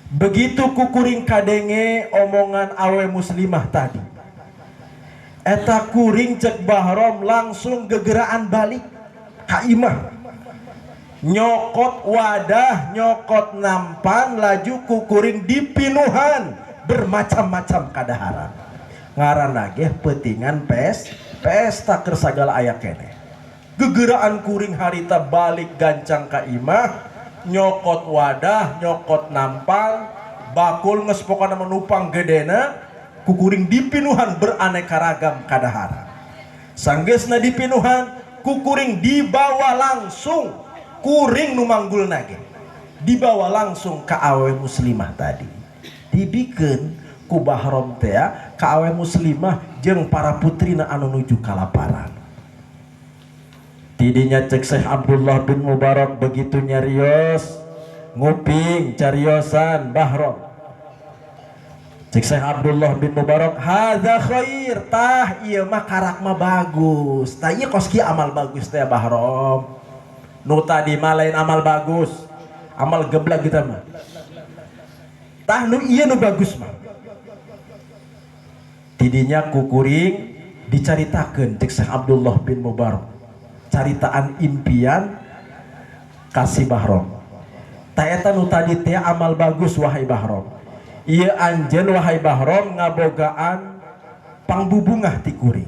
[SPEAKER 1] Begitu kukuring kadenge omongan awe muslimah tadi, eta kuring cek bahrom langsung gegeraan balik ka imah, nyokot wadah, nyokot nampan, laju kukuring dipinuhan bermacam-macam kadaharan. Ngaranna ge peutingan pesta keur sagala aya keneh. Gegeraan kuring harita balik gancang ka imah, nyokot wadah, nyokot nampan, bakul geus pokona menupang gedena, kukuring dipinuhan beraneka ragam kadaharan. Sanggeusna dipinuhan, kukuring dibawa langsung, kuring nu manggulna ge dibawa langsung ka awe muslimah tadi, dibikeun ku bahrom teh ka awe muslimah jeung para putrina anu nuju kalaparan. Tidinya cek Syekh Abdullah bin Mubarak begitu nyarios nguping cariosan bahrom. Cek Syekh Abdullah bin Mubarak, hadza khair, tah ieu mah karak mah bagus, tah ieu kos kieu amal bagus teh bahrom. Nu tadi mah lain amal bagus, amal geblak kita mah. Tah nu ieu nu bagus mah. Tidinya kukuring dicaritakeun cek Syekh Abdullah bin Mubarak caritaan impian kasih bahrom. Ta eta nu tadi teh amal bagus wahai bahrom. Ieu anjeun wahai bahrom ngabogaan pangbubungah ti kuring.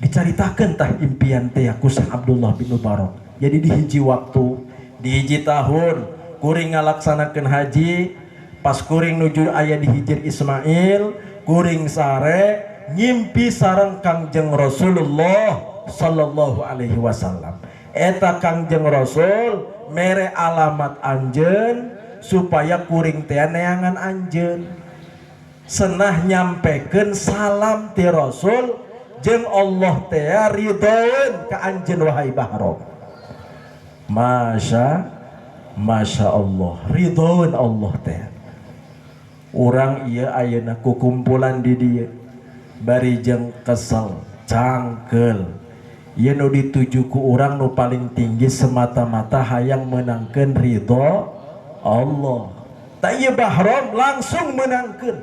[SPEAKER 1] Dicaritakeun tah impian teh ku Syekh Abdullah bin Mubarak. Jadi di hiji waktu, di hiji tahun kuring ngalaksanakeun haji, pas kuring nuju aya di Hijr Ismail, kuring sare ngimpi sareng Kangjeng Rasulullah sallallahu alaihi wasallam. Eta Kangjeng Rasul mere alamat anjeun supaya kuring teh neangan anjeun. Senah nyampekeun salam ti Rasul jeung Allah teh ridhoeun ka anjeun wahai bahrom. Masya Allah, ridhoeun Allah teh. Urang ieu ayeuna kukumpulan di dieu bari jeung kesel, cangkeul. Ieu nu dituju ku urang nu paling tinggi semata-mata hayang menangkeun ridho Allah. Ta ieu bahrom langsung menangkeun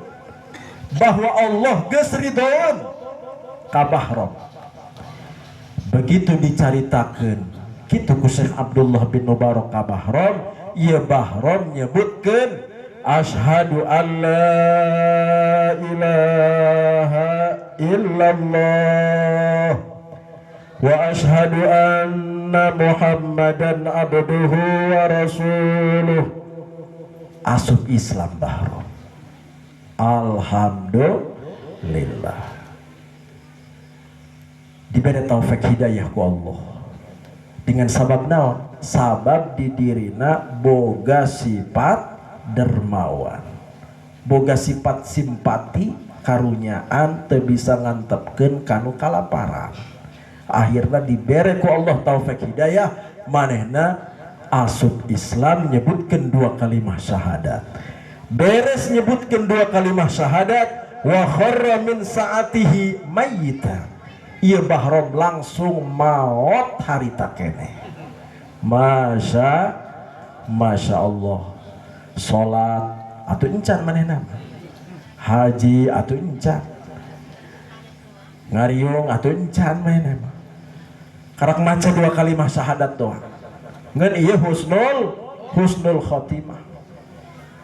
[SPEAKER 1] bahwa Allah geus ridhoeun ka bahrom. Begitu dicaritakeun kitu ku Syekh Abdullah bin Mubarak ka bahrom, ieu bahrom nyebutkeun asyhadu an la ilaha illallah wa asyhadu anna Muhammadan abduhu wa rasuluh. Asup Islam bahrom. Alhamdulillah. Diberi taufik hidayah ku Allah. Dengan sabab naon? Sabab di dirina boga sifat dermawan, boga sifat simpati, karunyaan, teu bisa ngantepkeun kanu kalaparan. Akhirna dibere ku Allah taufik hidayah, manehna asup Islam nyebutkeun dua kalimah syahadat. Beres nyebutkeun dua kalimah syahadat, wa kharra min saatihi mayyita. Ieu bahrom langsung maot harita keneh. Masya Allah. Salat atuh encan manehna, haji atuh encan, ngariung atau encan main emang karak maca 2 kalimah syahadat doang ngan iya husnul khotimah.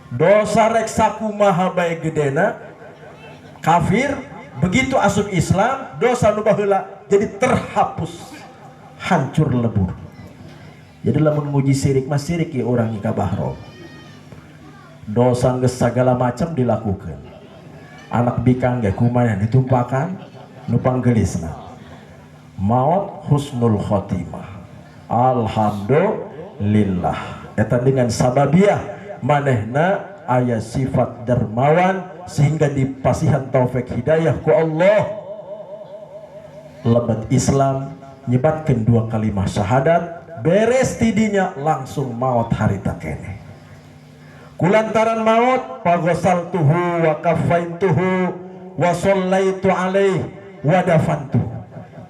[SPEAKER 1] Dosa rek sakumaha bae gedena kafir begitu asup Islam dosa nu baheula jadi terhapus hancur lebur. Jadi lamun nguji sirik mah sirik ya orang ika bahro dosa geus sagala macam dilakukan anak bikang ge kumaha ditumpakan nu panggelisna maut husnul khotimah. Alhamdulillah eta dengan sababiah manehna aya sifat dermawan sehingga dipasihan taufik hidayah ku Allah lebat Islam nyebatkeun 2 kalimah syahadat beres tidinya langsung maut harita kene kulantaran maut pagosaltuhu wa kafaintuhu wa shallaitu alaihi wa dafantuhu.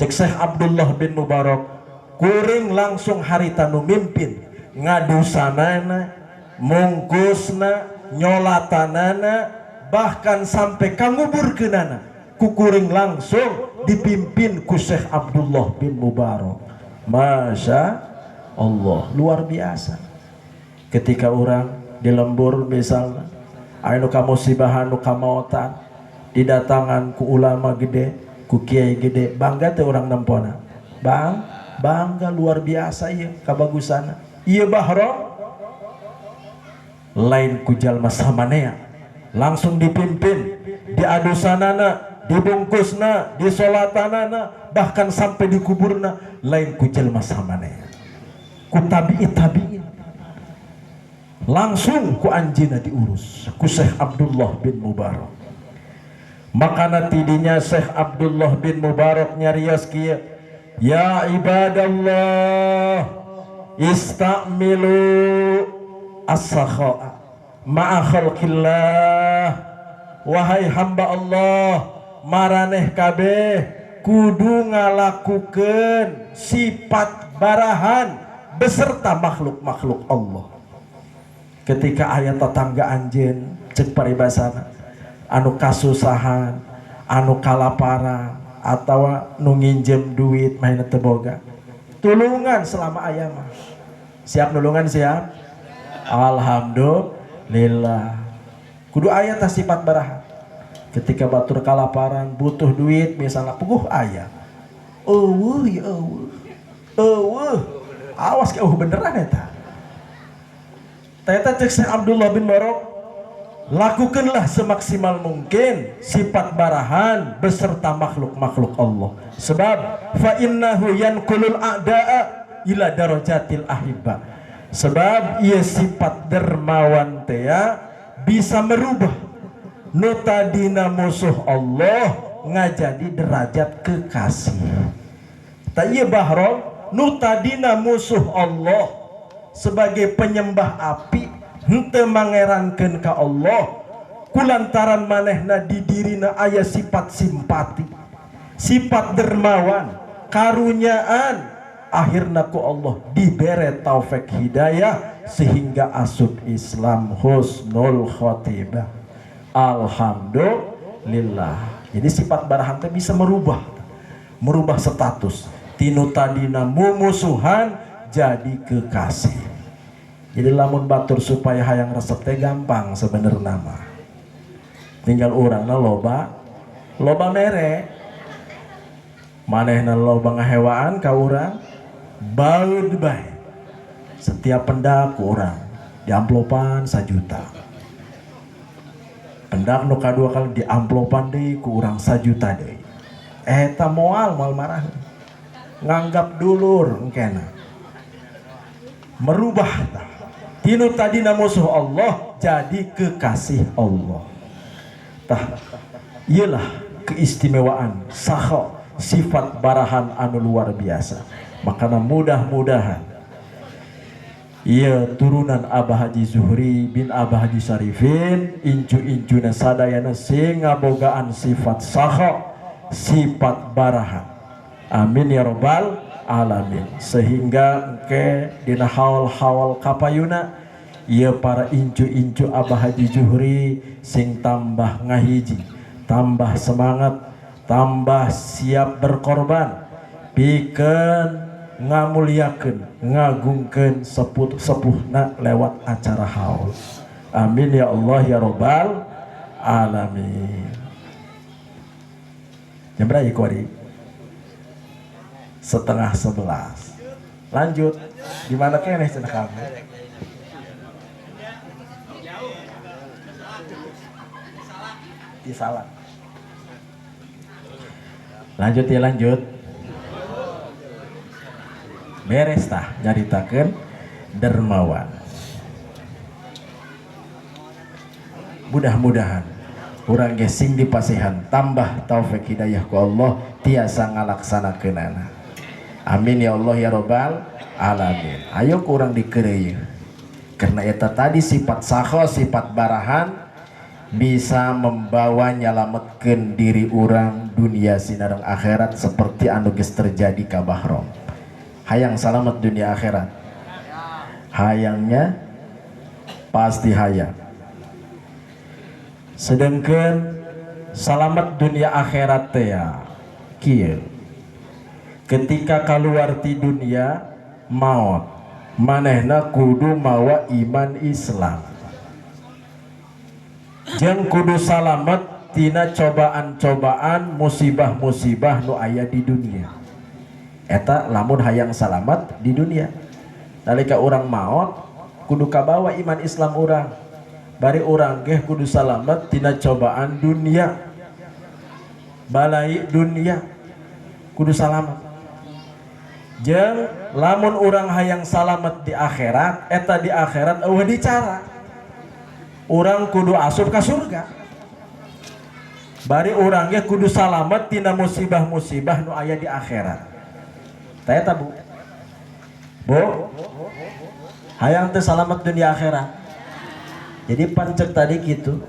[SPEAKER 1] Cek Syekh Abdullah bin Mubarak kuring langsung harita nu mimpin ngadusanana mungkusna nyolatanana bahkan sampai kanguburkeunana kukuring langsung dipimpin ku Syekh Abdullah bin Mubarak. Masya Allah luar biasa. Ketika orang di lembur misalnya anu kamusibahan nu kamautan didatangan ku ulama gede ku kiai gede bangga teh orang nempona bangga luar biasa ya kabagusana iya bahro lain ku jalma samanea langsung dipimpin diadusanana dibungkusna disolatanana bahkan sampai dikuburna lain ku jalma samanea ku tabi'in langsung ku anjina diurus ku Syekh Abdullah bin Mubarak. Makana tidinya Syekh Abdullah bin Mubarak nyarios kieu ya ibadallah istamilu as-sakha'a ma'a khalqillah. Wahai hamba Allah maraneh kabeh kudu ngalakukeun sifat barahan beserta makhluk-makhluk Allah. Ketika ayat tetangga anjeun cek paribasana anu kasusahan anu kalaparan atau nu nginjem duit main teu boga tulungan selama aya mah siap nulungan siap alhamdulillah kudu aya tah sifat baraha. Ketika batur kalaparan butuh duit misalnya puguh aya eueuh ya eueuh awas ke beneran eta teh cek Abdullah bin Mubarak lakukanlah semaksimal mungkin sifat barahan beserta makhluk-makhluk Allah sebab fa innahu yanqulul a'da'a ila darajatil ahibba sebab ia sifat dermawan teh bisa merubah nu tadina musuh Allah ngajadi derajat kekasih ta ieu bahro nu tadina musuh Allah sebagai penyembah api henteu mangerankeun ka Allah kulantaran manehna di dirina aya sifat simpati sifat dermawan karunyaan akhirna ku Allah dibere taufik hidayah sehingga asup Islam husnul khotimah. Alhamdulillah. Jadi sifat barahan teh bisa merubah status tinu tadina mumusuhan jadi kekasih. Jadi lamun batur supaya hayang resep teh gampang sebenarnya mah. Tinggal urangna loba mere. Manehna loba ngahewaan ka urang baeud bae. Setiap pendak ku urang di amplopan 1 juta. Pendak nu kadua kali di amplopan deui ku urang 1 juta deui. Eta moal marah. Nganggap dulur engkena. Merubah tah tinu tadina musuh Allah jadi kekasih Allah. Tah iyalah keistimewaan sakha sifat barahan anu luar biasa. Makanya mudah-mudahan ieu turunan Abah Haji Zuhri bin Abah Haji Sarifin incu-incuna sadayana sing ngabogaan sifat sakha sifat barahan. Amin ya rabbal alamin. Sehingga engke dina haul-haul kapayuna ieu para incu-incu Abah Haji Zuhri sing tambah ngahiji tambah semangat tambah siap berkorban pikeun ngamuliakeun ngagungkeun sepuh-sepuhna lewat acara haul. Amin ya Allah ya Rabbal alamin. Jam berapa Kori? 10:30. Lanjut. Gimana keneh cenah kamu? Di salah. Lanjut ya lanjut. Beres tah nyaritakeun dermawan. Mudah-mudahan urang gesing dipasihan tambah taufik hidayah ku Allah tiasa ngalaksanakeunana. Amin ya Allah ya Rabbal alamin. Ayo kurang dikeureuy. Karena eta tadi sifat sakho, sifat barahan bisa membawa nyalametkeun diri urang dunia sinareng akhirat seperti anu geus terjadi ka Bahrom. Hayang salamet dunia akhirat. Hayangnya pasti hayang. Sedangkan salamet dunia akhirat teh ya kieu. Ketika keluar ti dunia maut, manehna kudu mawa iman Islam. Jeung kudu salamet tina cobaan-cobaan musibah-musibah nu aya di dunia. Eta lamun hayang salamet di dunia. Nalika urang maut kudu kabawa iman Islam urang. Bari urang ge kudu salamet tina cobaan dunia. Balai dunia kudu salamet. Jeung lamun urang hayang salamet di akhirat, eta di akhirat eueuh dicara. Urang kudu asup ka surga. Bari urang ge kudu salamet tina musibah-musibah nu aya di akhirat. Tah eta Bu. Bu. Hayang teu salamet dunia akhirat. Jadi pancek tadi gitu.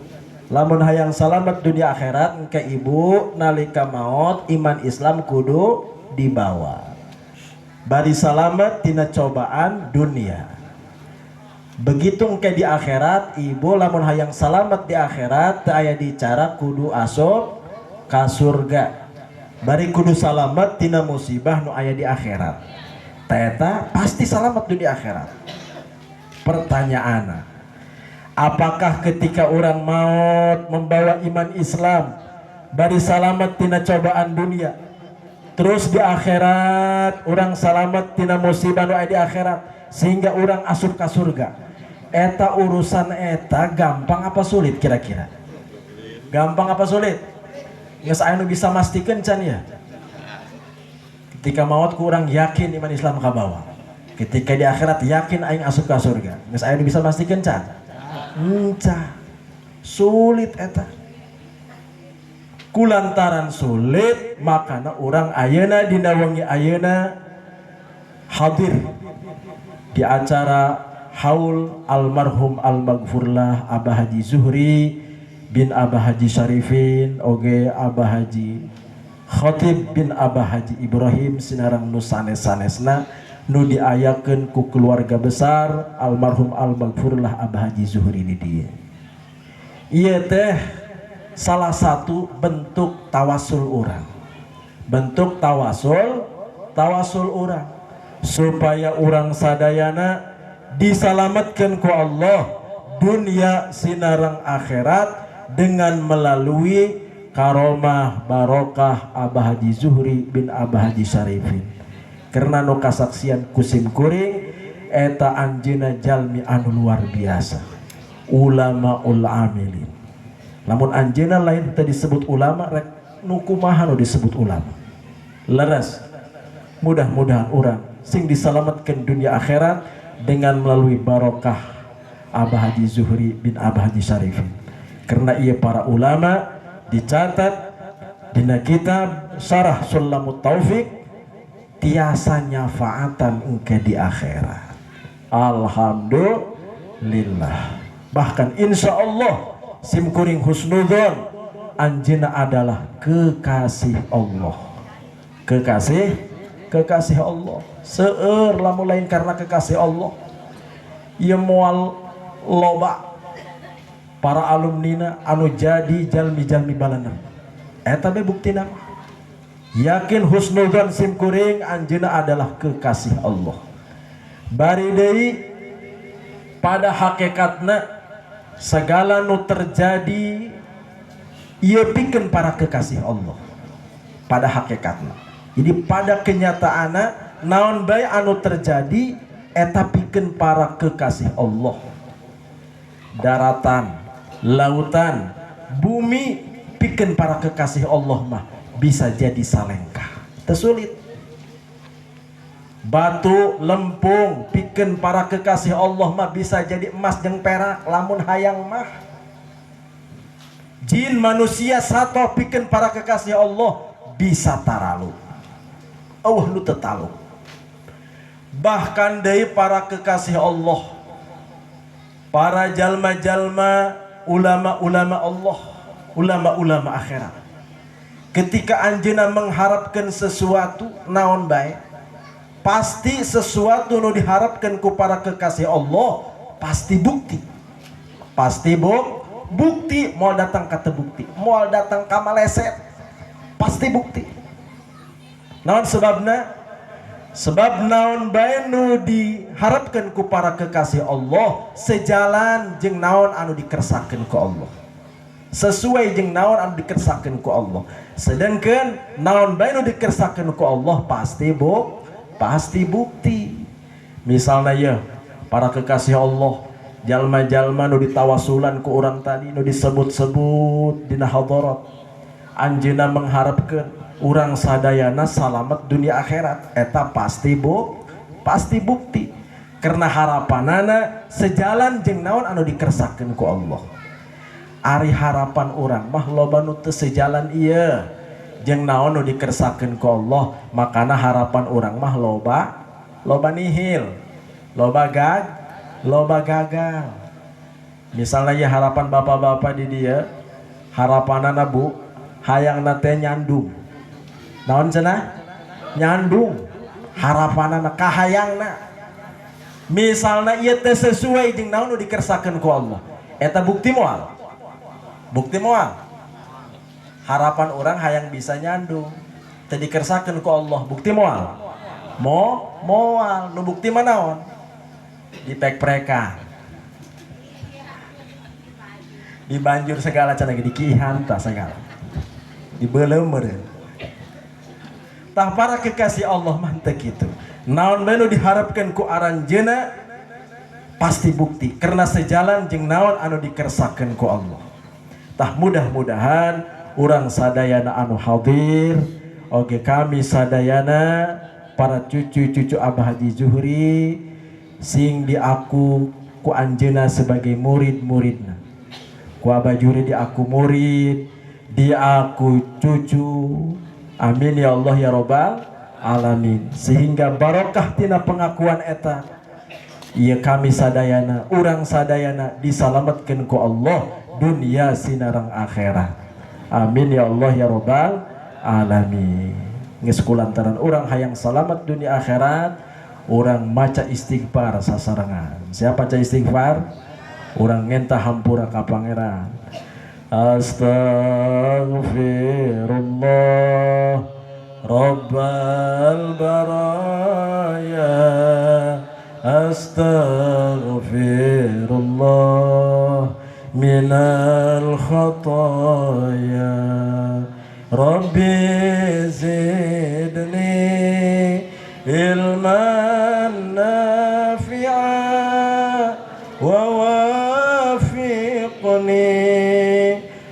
[SPEAKER 1] Lamun hayang salamet dunia akhirat engke ibu nalika maut iman Islam kudu dibawa. Bari salamet tina cobaan dunia. Begitu engke di akhirat ibu lamun hayang salamet di akhirat teu aya dicara kudu asup ka surga. Bari kudu salamet tina musibah nu aya di akhirat. Tah eta pasti salamet dunia akhirat. Pertanyaanna, apakah ketika orang maut membawa iman Islam bari salamet tina cobaan dunia, terus di akhirat orang salamet tina musibah nu aya di akhirat sehingga orang asup ka surga, eta urusan eta gampang apa sulit kira-kira? Gampang apa sulit? Geus aya nu bisa mastikeun can ya? Ketika maut ku urang yakin iman Islam kabawa, ketika di akhirat yakin aing asup ka surga, geus aya nu bisa mastikeun can? Encah sulit eta. Kulantaran sulit makana urang ayeuna dina wengi ayeuna hadir di acara haul almarhum almaghfurlah Abah Haji Zuhri bin Abah Haji Syarifin oge Abah Haji Khatib bin Abah Haji Ibrahim sinarang nu sanes-sanesna nu diayakeun ku keluarga besar almarhum almaghfurlah Abah Haji Zuhri di dieu. Ieu teh salah satu bentuk tawasul urang. Bentuk tawasul urang supaya urang sadayana disalametkeun ku Allah dunia sinareng akhirat dengan melalui karomah barokah Abah Haji Zuhri bin Abah Haji Syarifin. Karena nu kasaksian kusim kuring eta anjeuna jalmi anu luar biasa, ulamaul amilin. Lamun anjeuna lain teu disebut ulama rek nu kumaha nu disebut ulama. Leres. Mudah-mudahan urang sing disalametkeun dunia akhirat dengan melalui barokah Abah Haji Zuhri bin Abah Haji Syarifin. Karena ia para ulama dicatat dina kitab Syarah Sulamut Taufik tiasa nyafaatan engke di akhirat. Alhamdulillah. Bahkan insya Allah simkuring husnudzon anjeuna adalah kekasih Allah. Kekasih Allah. Seueur lamun lain karena kekasih Allah. Ieu moal loba para alumnina anu jadi jalmi-jalmi balanem. Eta be buktina yakin husnudzon simkuring anjeunna adalah kekasih Allah. Bari deui pada hakikatna segala nu terjadi ieu pikeun para kekasih Allah pada hakikatna. Jadi pada kenyataanna naon bae anu terjadi eta pikeun para kekasih Allah. Daratan, lautan, bumi pikeun para kekasih Allah mah bisa jadi salengkah. Teu sulit. Batu lempung pikeun para kekasih Allah mah bisa jadi emas jeung perak lamun hayang mah. Jin manusia sato pikeun para kekasih Allah bisa taralu. Allah nu teu talu. Bahkan deui para kekasih Allah, para jalma-jalma ulama-ulama Allah, ulama-ulama akhirat, ketika anjeunna mengharapkan sesuatu naon bae, pasti sesuatu nu diharapkan ku para kekasih Allah pasti bukti. Pasti bukti, mau datang kata bukti, mau datang ka maleset pasti bukti. Naon sebabna? Sebab naon bae nu diharapkan ku para kekasih Allah sejalan jeung naon anu dikersakeun ku Allah. Sesuai jeung naon anu dikersakeun ku Allah. Sedangkan naon bae nu dikersakeun ku Allah pasti bukti. Misalnya ya para kekasih Allah, jalma-jalma nu ditawasulan ku urang tadi nu disebut-sebut dina hadarat, anjeunna mengharapkeun urang sadayana salamet dunia akhirat, eta pasti bukti. Karena harapanana sejalan jeung naon anu dikersakeun ku Allah. Ari harapan urang mah loba nu teu sejalan ieu jeung naon nu dikersakeun ku Allah, makana harapan urang mah loba nihil, loba gagal. Misalnya ya harapan bapak-bapak di dia, harapanana Bu hayangna teh nyandung. Naon cenah? Nyandung. Harapanana kahayangna. Misalna ieu teh sesuai jeung naon nu dikersakeun ku Allah, eta bukti moal. Harapan orang hayang bisa nyandung teu dikersakeun ku Allah, bukti moal. Moal nu bukti mah naon? Dipek-prekan. Dibanjur segala cenah dikihan tah segala. Dibeuleuh meureun. Tah para kekasih Allah mah teu kitu. Naon bae nu diharapkeun ku aranjeunna pasti bukti karena sejalan jeung naon anu dikersakeun ku Allah. Tah mudah-mudahan urang sadayana anu hadir oge kami sadayana para cucu-cucu Abah Haji Zuhri sing diaku ku anjeunna sebagai murid-muridna. Ku Abah Zuhri diaku murid, diaku cucu. Amin ya Allah ya Rabbal alamin. Sehingga barokah tina pengakuan eta ieu kami sadayana, urang sadayana disalametkeun ku Allah dunia sinareng akhirat. Amin ya Allah ya Rabbal alamin. Geus kulantaran urang hayang salamet dunia akhirat, urang maca istighfar sasarengan. Siapa maca istighfar? Urang ngentah hampura ka Pangeran. Astaghfirullah Rabbal baraya, astaghfirullah minal khataya, Rabbi zidni ilman nafi'a wa wafiqni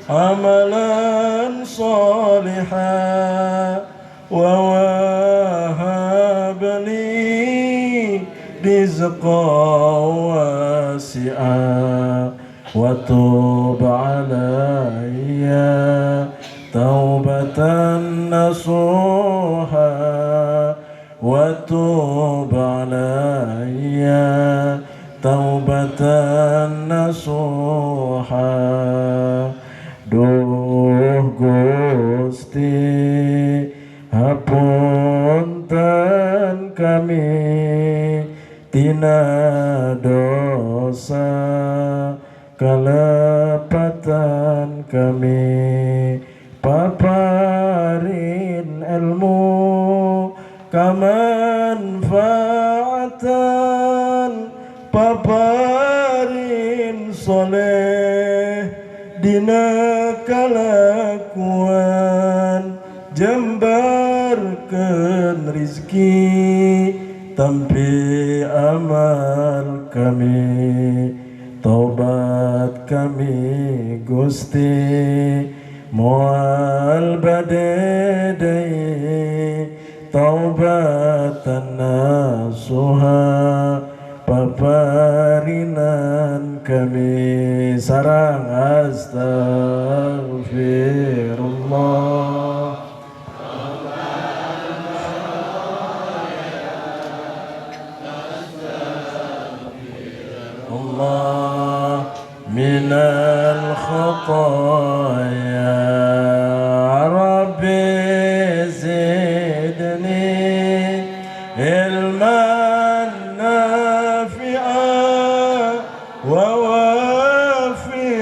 [SPEAKER 1] amalan salihan wa wahabli rizqan wasi'a wa tub alayya taubatan nasuha wa tub alayya taubatan nasuha. Duh Gusti hapunten kami tina dosa kalepatan kami paparin ilmu kamanfaatan, paparin soleh dina kalakuan, jembarkan rizki tampi amal kami, taubat kami Gusti moal badedai, taubatan nasuha paparinan kami sarang astagfirullah. Allah minal khataya Rabbi zidni ilman nafi'a wa wafiqni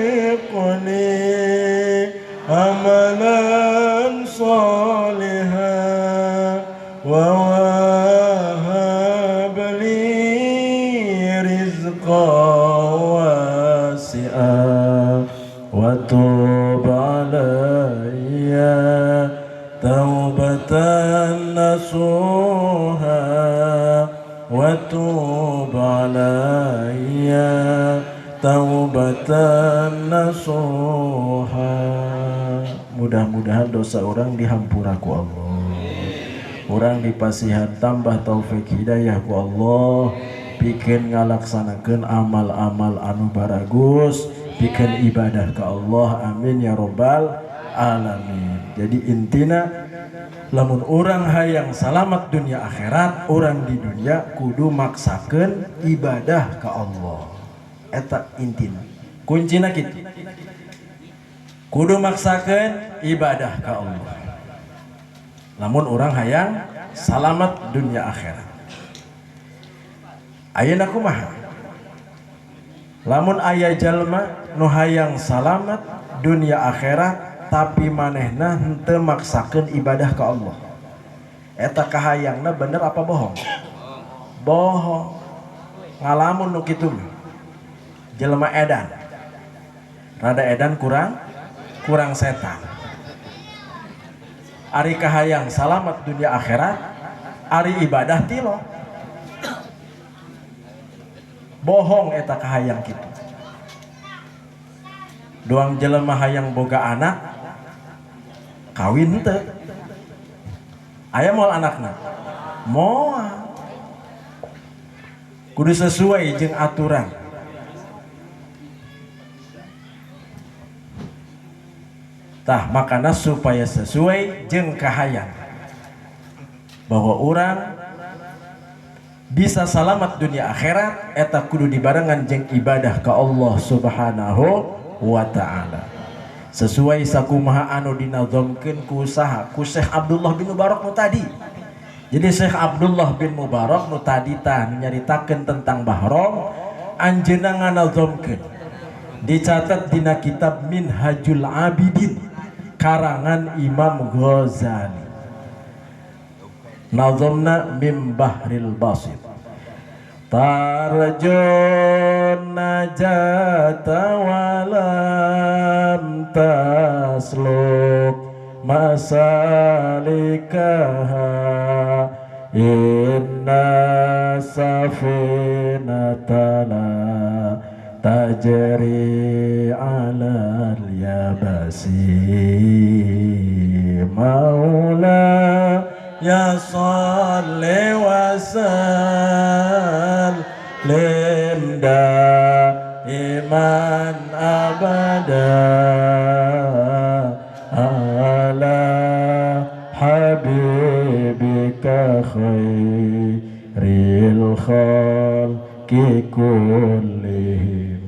[SPEAKER 1] amalan salihan wa wahab li rizqan وتوب علي توبة نصوحا وتوب علي توبة nasuha. Mudah-mudahan dosa orang dihampura ku Allah, orang dipasihan tambah taufik hidayah ku Allah, bikin ngalaksanakeun amal-amal anu baragus, bikin ibadah ke Allah, amin ya robbal alamin. Jadi intina lamun orang hayang salamat dunia akhirat, orang di dunia kudu maksakeun ibadah ke Allah. Eta intina kuncina kitu, kudu maksakeun ibadah ke Allah lamun orang hayang salamat dunia akhirat. Ayeuna kumaha lamun aya jalma nu hayang salamat dunia akhirat tapi manehna henteu maksakeun ibadah ke Allah, eta kahayangna bener apa bohong? Bohong. Ngalamun nu kitu jelema edan, rada edan kurang setan. Ari kahayang salamat dunia akhirat, ari ibadah tilo bohong, eta kahayang kitu. Doang jelema hayang boga anak kawin teu aya moal anakna moal kudu sesuai jeung aturan. Tah makana supaya sesuai jeung kahayang bahwa orang bisa salamat dunia akhirat, eta kudu dibarengan jeung ibadah ka Allah Subhanahu wa ta'ala sesuai sakumaha anu dinazamkeun ku saha, ku Syekh Abdullah bin Mubarak nu tadi. Jadi Syekh Abdullah bin Mubarak nu tadi tah nyaritakeun tentang bahrom, anjeunna nganazamkeun dicatat dina kitab Minhajul Abidin karangan Imam Ghazali, nazamna Mim Bahril Basit. Tarjun najata walam tasluk masalikaha inna safinatana tajri alal yabasi maula ya salli wa sallim daiman abada ala habibika khairil khalqi kullihim.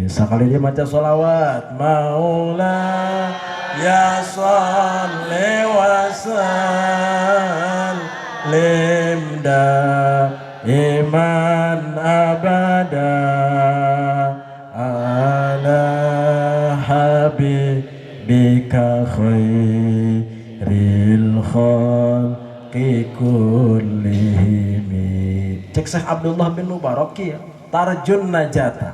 [SPEAKER 1] Sekali dia maca sholawat maula ya salli wa sallim daiman abada ala habibika khairil khalqi kullihim. Cek Syekh Abdullah bin Mubarak ya, tarjun najata,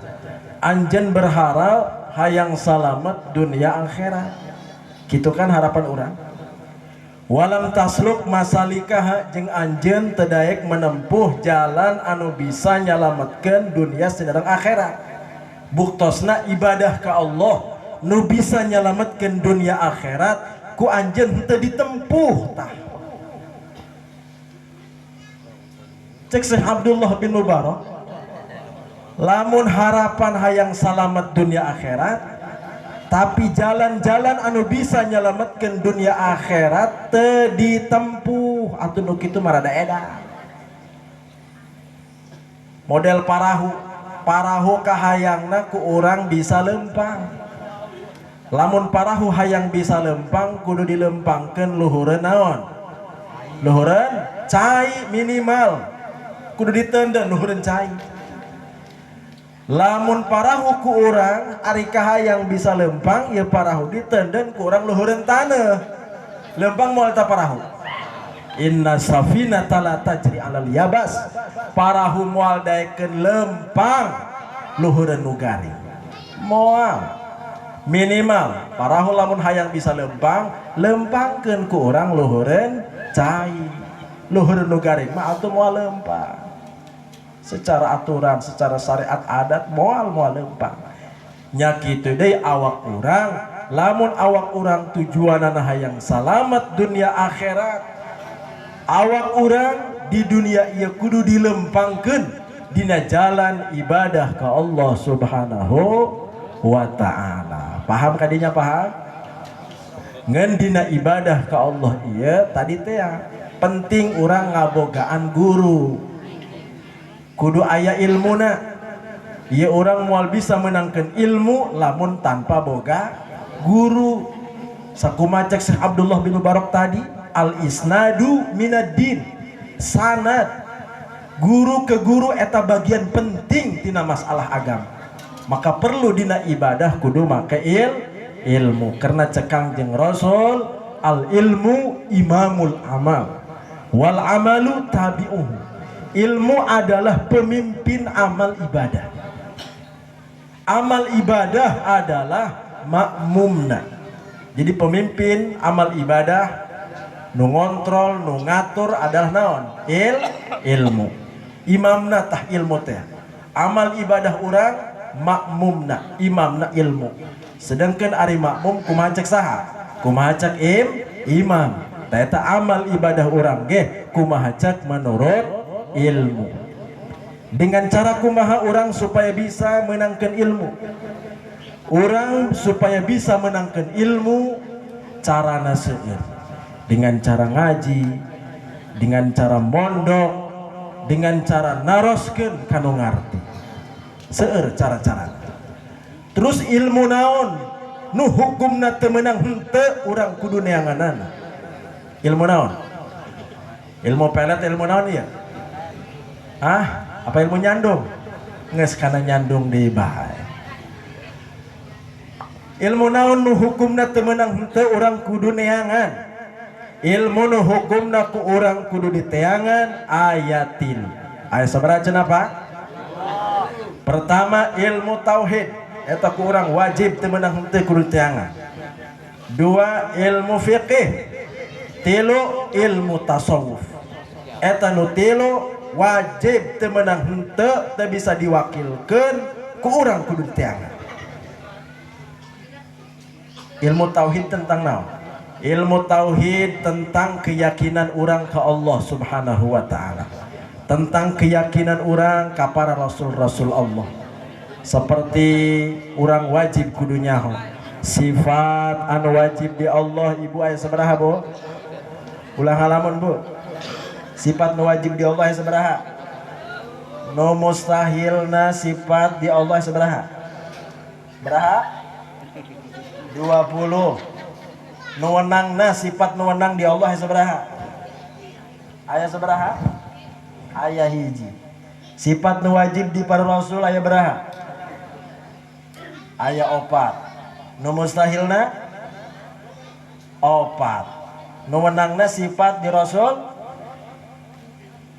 [SPEAKER 1] anjen berharap hayang salamet dunia akhirat. Gitu kan harapan orang. Walam tasluk masalikah, jeung anjeun teu daek menempuh jalan anu bisa nyalametkeun dunia sareng akhirat. Buktosna ibadah ka Allah nu bisa nyalametkeun dunia akhirat ku anjeun teu ditempuh tah. Cek Syekh Abdullah bin Mubarak, lamun harapan hayang salamet dunia akhirat tapi jalan-jalan anu bisa nyelametkeun dunia akhirat teu ditempuh, atuh nu kitu marada edan. Model parahu kahayangna ku urang bisa lempang. Lamun parahu hayang bisa lempang kudu dilempangkeun luhureun naon? Luhureun cai minimal. Kudu diteunden luhureun cai. Lamun parahu ku urang ari kahayang bisa lempang ya parahu ditenden ku urang luhureun taneuh. Lempang moal eta parahu. Inna safinata la tajri alal yabas. Parahu moal daekeun lempang luhureun nu garing. Moal minimal parahu lamun hayang bisa lempang, lempangkeun ku urang luhureun cai. Luhureun nu garing mah atuh moal lempang. Secara aturan, secara syariat adat moal lempang. Nya kitu deui awak urang, lamun awak urang tujuanana hayang salamet dunia akhirat, awak urang di dunia ieu kudu dilempangkeun dina jalan ibadah ka Allah Subhanahu wa taala. Paham kadinya paham? Ngan dina ibadah ka Allah ieu tadi teh penting urang ngabogaan guru. Kudu aya ilmuna. Ieu orang moal bisa menangkan ilmu lamun tanpa boga guru. Sakumaha cek Syekh Abdullah bin Mubarak tadi, al isnadu minaddin. Sanad guru ke guru eta bagian penting tina masalah agama. Maka perlu dina ibadah kudu make ilmu. Karena cekang jeung Rasul, al ilmu imamul amal wal amalu tabi'uhu. Ilmu adalah pemimpin amal ibadah. Amal ibadah adalah makmumna. Jadi pemimpin amal ibadah nu ngontrol, nu ngatur adalah naon? Ilmu. Imamna tah ilmu teh. Amal ibadah urang makmumna, imamna ilmu. Sedangkan ari makmum kumaha cek saha? Kumaha cek imam. Tah eta amal ibadah urang ge kumaha cek menurut ilmu. Dengan cara kumaha orang supaya bisa menangkan ilmu? Orang supaya bisa menangkan ilmu carana seueur. Dengan cara ngaji, dengan cara mondok, dengan cara naroskeun kanu ngarti. Seueur cara-cara. Terus ilmu naon? Nu hukumna teu meunang henteu urang kudu neanganana. Ilmu naon? Ilmu pelet, ilmu naon ieu? Apa ilmu nyandung? Nges kana nyandung di bae. Ilmu naon nu hukumna teu meunang henteu urang kudu neangan. Ilmu nu hukumna ku urang kudu diteangan ayatin. Aya sabaraha cenah Pak? Pertama ilmu tauhid, eta ku urang wajib teu meunang henteu kudu diteangan. Dua ilmu fiqih. Tilu ilmu tasawuf. Eta nu tilu wajib teu meunang henteu teu bisa diwakilkeun ku urang kudu diteangan. Ilmu tauhid tentang naon? Ilmu tauhid tentang keyakinan urang ka Allah Subhanahu wa taala. Tentang keyakinan urang ka para rasul-rasul Allah. Seperti urang wajib kudu nyaho sifat anu wajib di Allah. Ibu aya sabaraha, Bu? Ulang halaman, Bu. Sifat nu wajib di Allah sabaraha? Nu mustahilna sifat di Allah sabaraha? Baraha? 20. Nu wenangna sifat nu wenang di Allah sabaraha? Aya sabaraha? Aya hiji. Sifat nu wajib di para rasul aya baraha? Aya 4. Nu mustahilna opat. Nu menangna sifat di Rasul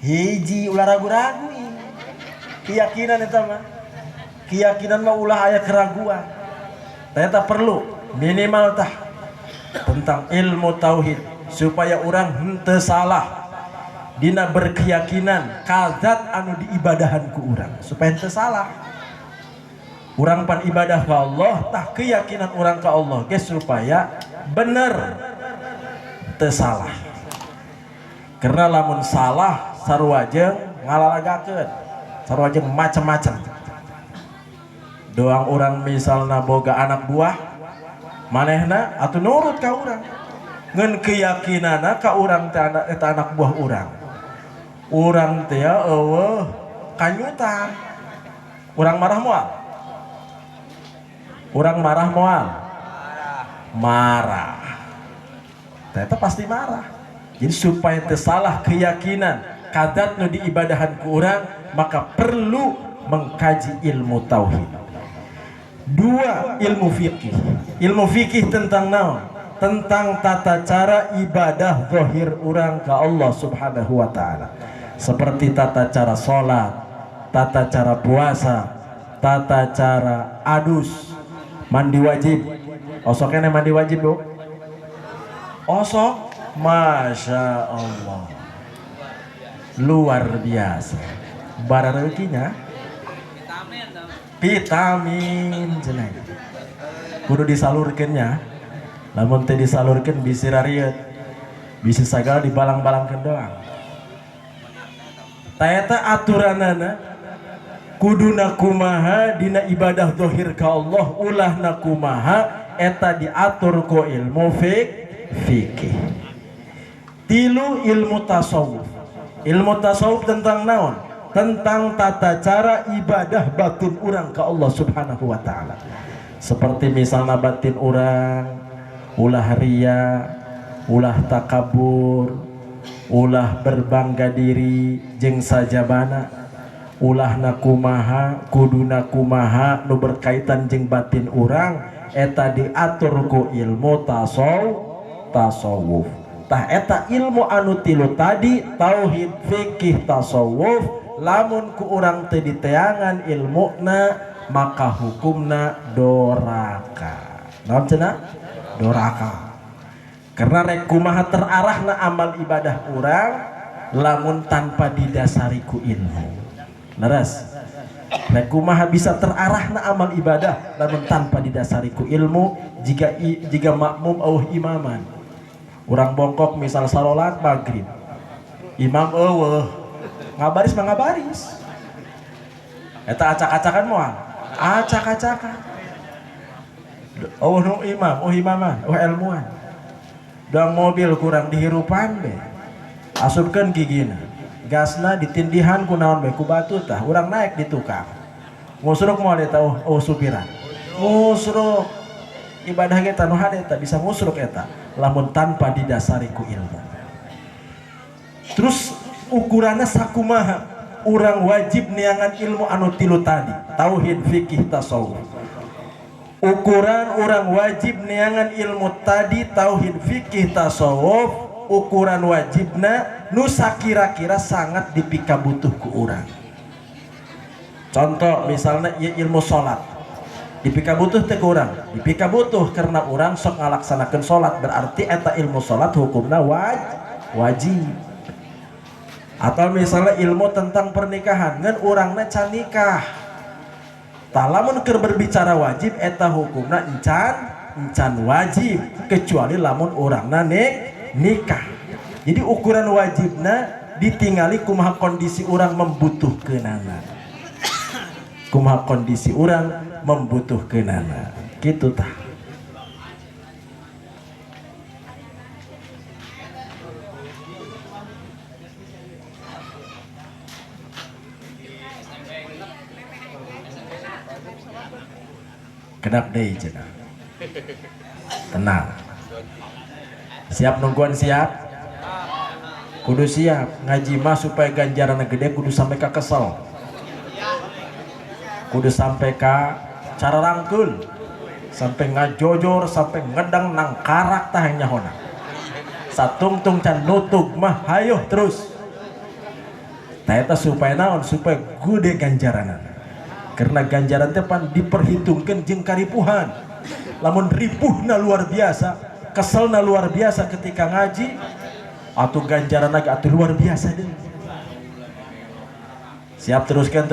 [SPEAKER 1] hiji ulah ragu-ragu. Keyakinan eta mah. Keyakinan mah ulah aya keraguan. Ternyata perlu minimal tah tentang ilmu tauhid supaya orang henteu salah dina berkeyakinan kazat anu diibadahan ku urang supaya henteu salah. Urang pan ibadah ka Allah tah keyakinan urang ka Allah ge supaya bener teu salah. Karena lamun salah sarua jeung ngalalagakeun, sarua jeung macem-macem. Doang orang misalna boga anak buah manehna atuh nurut ka urang ngeun keyakinana ka urang teh eta anak buah urang teh eueuh kanyutan urang marah moal marah ternyata pasti marah. Jadi supaya teu salah keyakinan kadat nu diibadahan ku urang maka perlu mengkaji ilmu tauhid. Dua, ilmu fikih. Ilmu fikih tentang naon? Tentang tata cara ibadah zahir urang ke Allah Subhanahu wa taala. Seperti tata cara salat, tata cara puasa, tata cara adus, mandi wajib. Osok kene mandi wajib, Bu? Osok, Masya Allah. Luar biasa. Bara rezekinya vitamin cenah kudu disalurkeunnya lamun teu disalurkeun bisi rariet bisi sagala dibalang-balangkeun doang. Ta eta aturanana kuduna kumaha dina ibadah zahir ka Allah ulahna kumaha eta diatur ku ilmu fikih. Tilu, ilmu tasawuf. Ilmu tasawuf tentang naon? Tentang tata cara ibadah batin urang ke Allah Subhanahu wa taala. Seperti misalnya batin urang ulah ria, ulah takabur, ulah berbangga diri jeung sajabana, ulah nakumaha kuduna kumaha nu berkaitan jeung batin urang eta diatur ku ilmu tasawuf. Tah eta ilmu anu tilu tadi tauhid, fikih, tasawuf lamun ku urang teu diteangan ilmuna maka hukumna doraka. Naon cenah? Doraka. Karena rek kumaha terarahna amal ibadah urang lamun tanpa didasari ku ilmu. Leres. Rek kumaha bisa terarahna amal ibadah lamun tanpa didasari ku ilmu jika makmum eueuh imaman. Urang bongkok misal salat maghrib. Imam eueuh ngabaris mah ngabaris eta acak-acakan moal acak-acakan oh nu imam oh imaman oh ilmuan dang mobil kurang dihirupan be asupkeun gigina gasna ditindihan ku naon be ku batu tah urang naik di tukang ngusruk moal eta oh supiran ngusruk ibadah kita nu hade eta bisa ngusruk eta lamun tanpa didasari ku ilmu. Terus ukurannya sakumaha urang wajib neangan ilmu anu tilu tadi tauhid, fikih, tasawuf. Ukuran urang wajib neangan ilmu tadi tauhid, fikih, tasawuf ukuran wajibna nu sakira-kira sangat dipika butuh ku urang. Contoh misalnya ilmu salat dipika butuh teh ku urang dipika butuh karena urang sok ngalaksanakeun salat berarti eta ilmu salat hukumna wajib. Atau misalnya ilmu tentang pernikahan ngan urangna can nikah tah lamun keur berbicara wajib eta hukumna encan wajib kecuali lamun urangna nikah. Jadi ukuran wajibna ditingali kumaha kondisi urang membutuhkeunana kumaha kondisi urang membutuhkeunana kitu tah. Kedap deui cenah. Tenang. Siap nungguan siap? Kudu siap. Ngaji mah supaya ganjaranna gede kudu sampai ka kesel. Kudu sampai ka cara rangkul. sampai ngajojor sampai ngedang nang karak tah nyahona satungtung can nutug mah hayo terus eta supaya naon supaya gude ganjaran karena ganjaran teh pan diperhitungkan jeung karipuhan lamun ripuhna luar biasa keselna luar biasa ketika ngaji atuh ganjaran lagi atuh luar biasa deh. Siap teruskan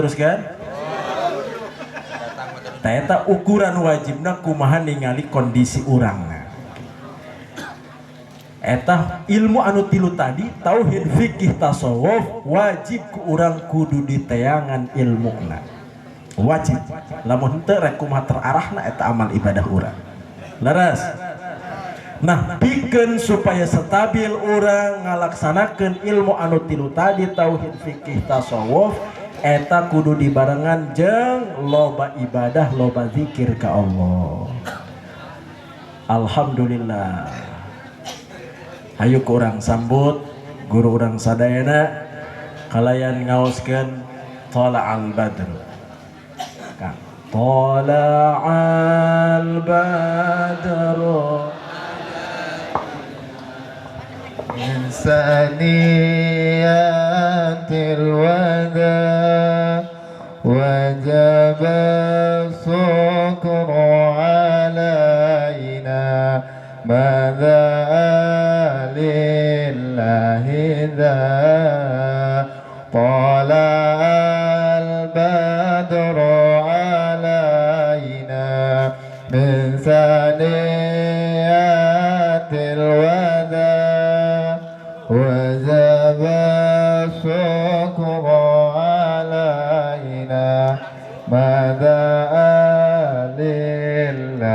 [SPEAKER 1] eta ukuran wajibna kumaha ningali kondisi urang eta ilmu anu tilu tadi tauhid fikih tasawuf wajib ku urang kudu diteangan ilmuna wajib lamun henteu rek kumaha terarahna eta amal ibadah urang leres. Nah pikeun supaya stabil urang ngalaksanakeun ilmu anu tilu tadi tauhid fikih tasawuf eta kudu dibarengan jeung loba ibadah loba zikir ka Allah. Alhamdulillah. Hayu ku urang sambut guru urang sadayana kalayan ngaoskeun tala'al badr. Kang tala'al badr min saniyatil wada wajaba syukru alaina madza lillahi dha tala'al badru alaina min saniyatil wada وذا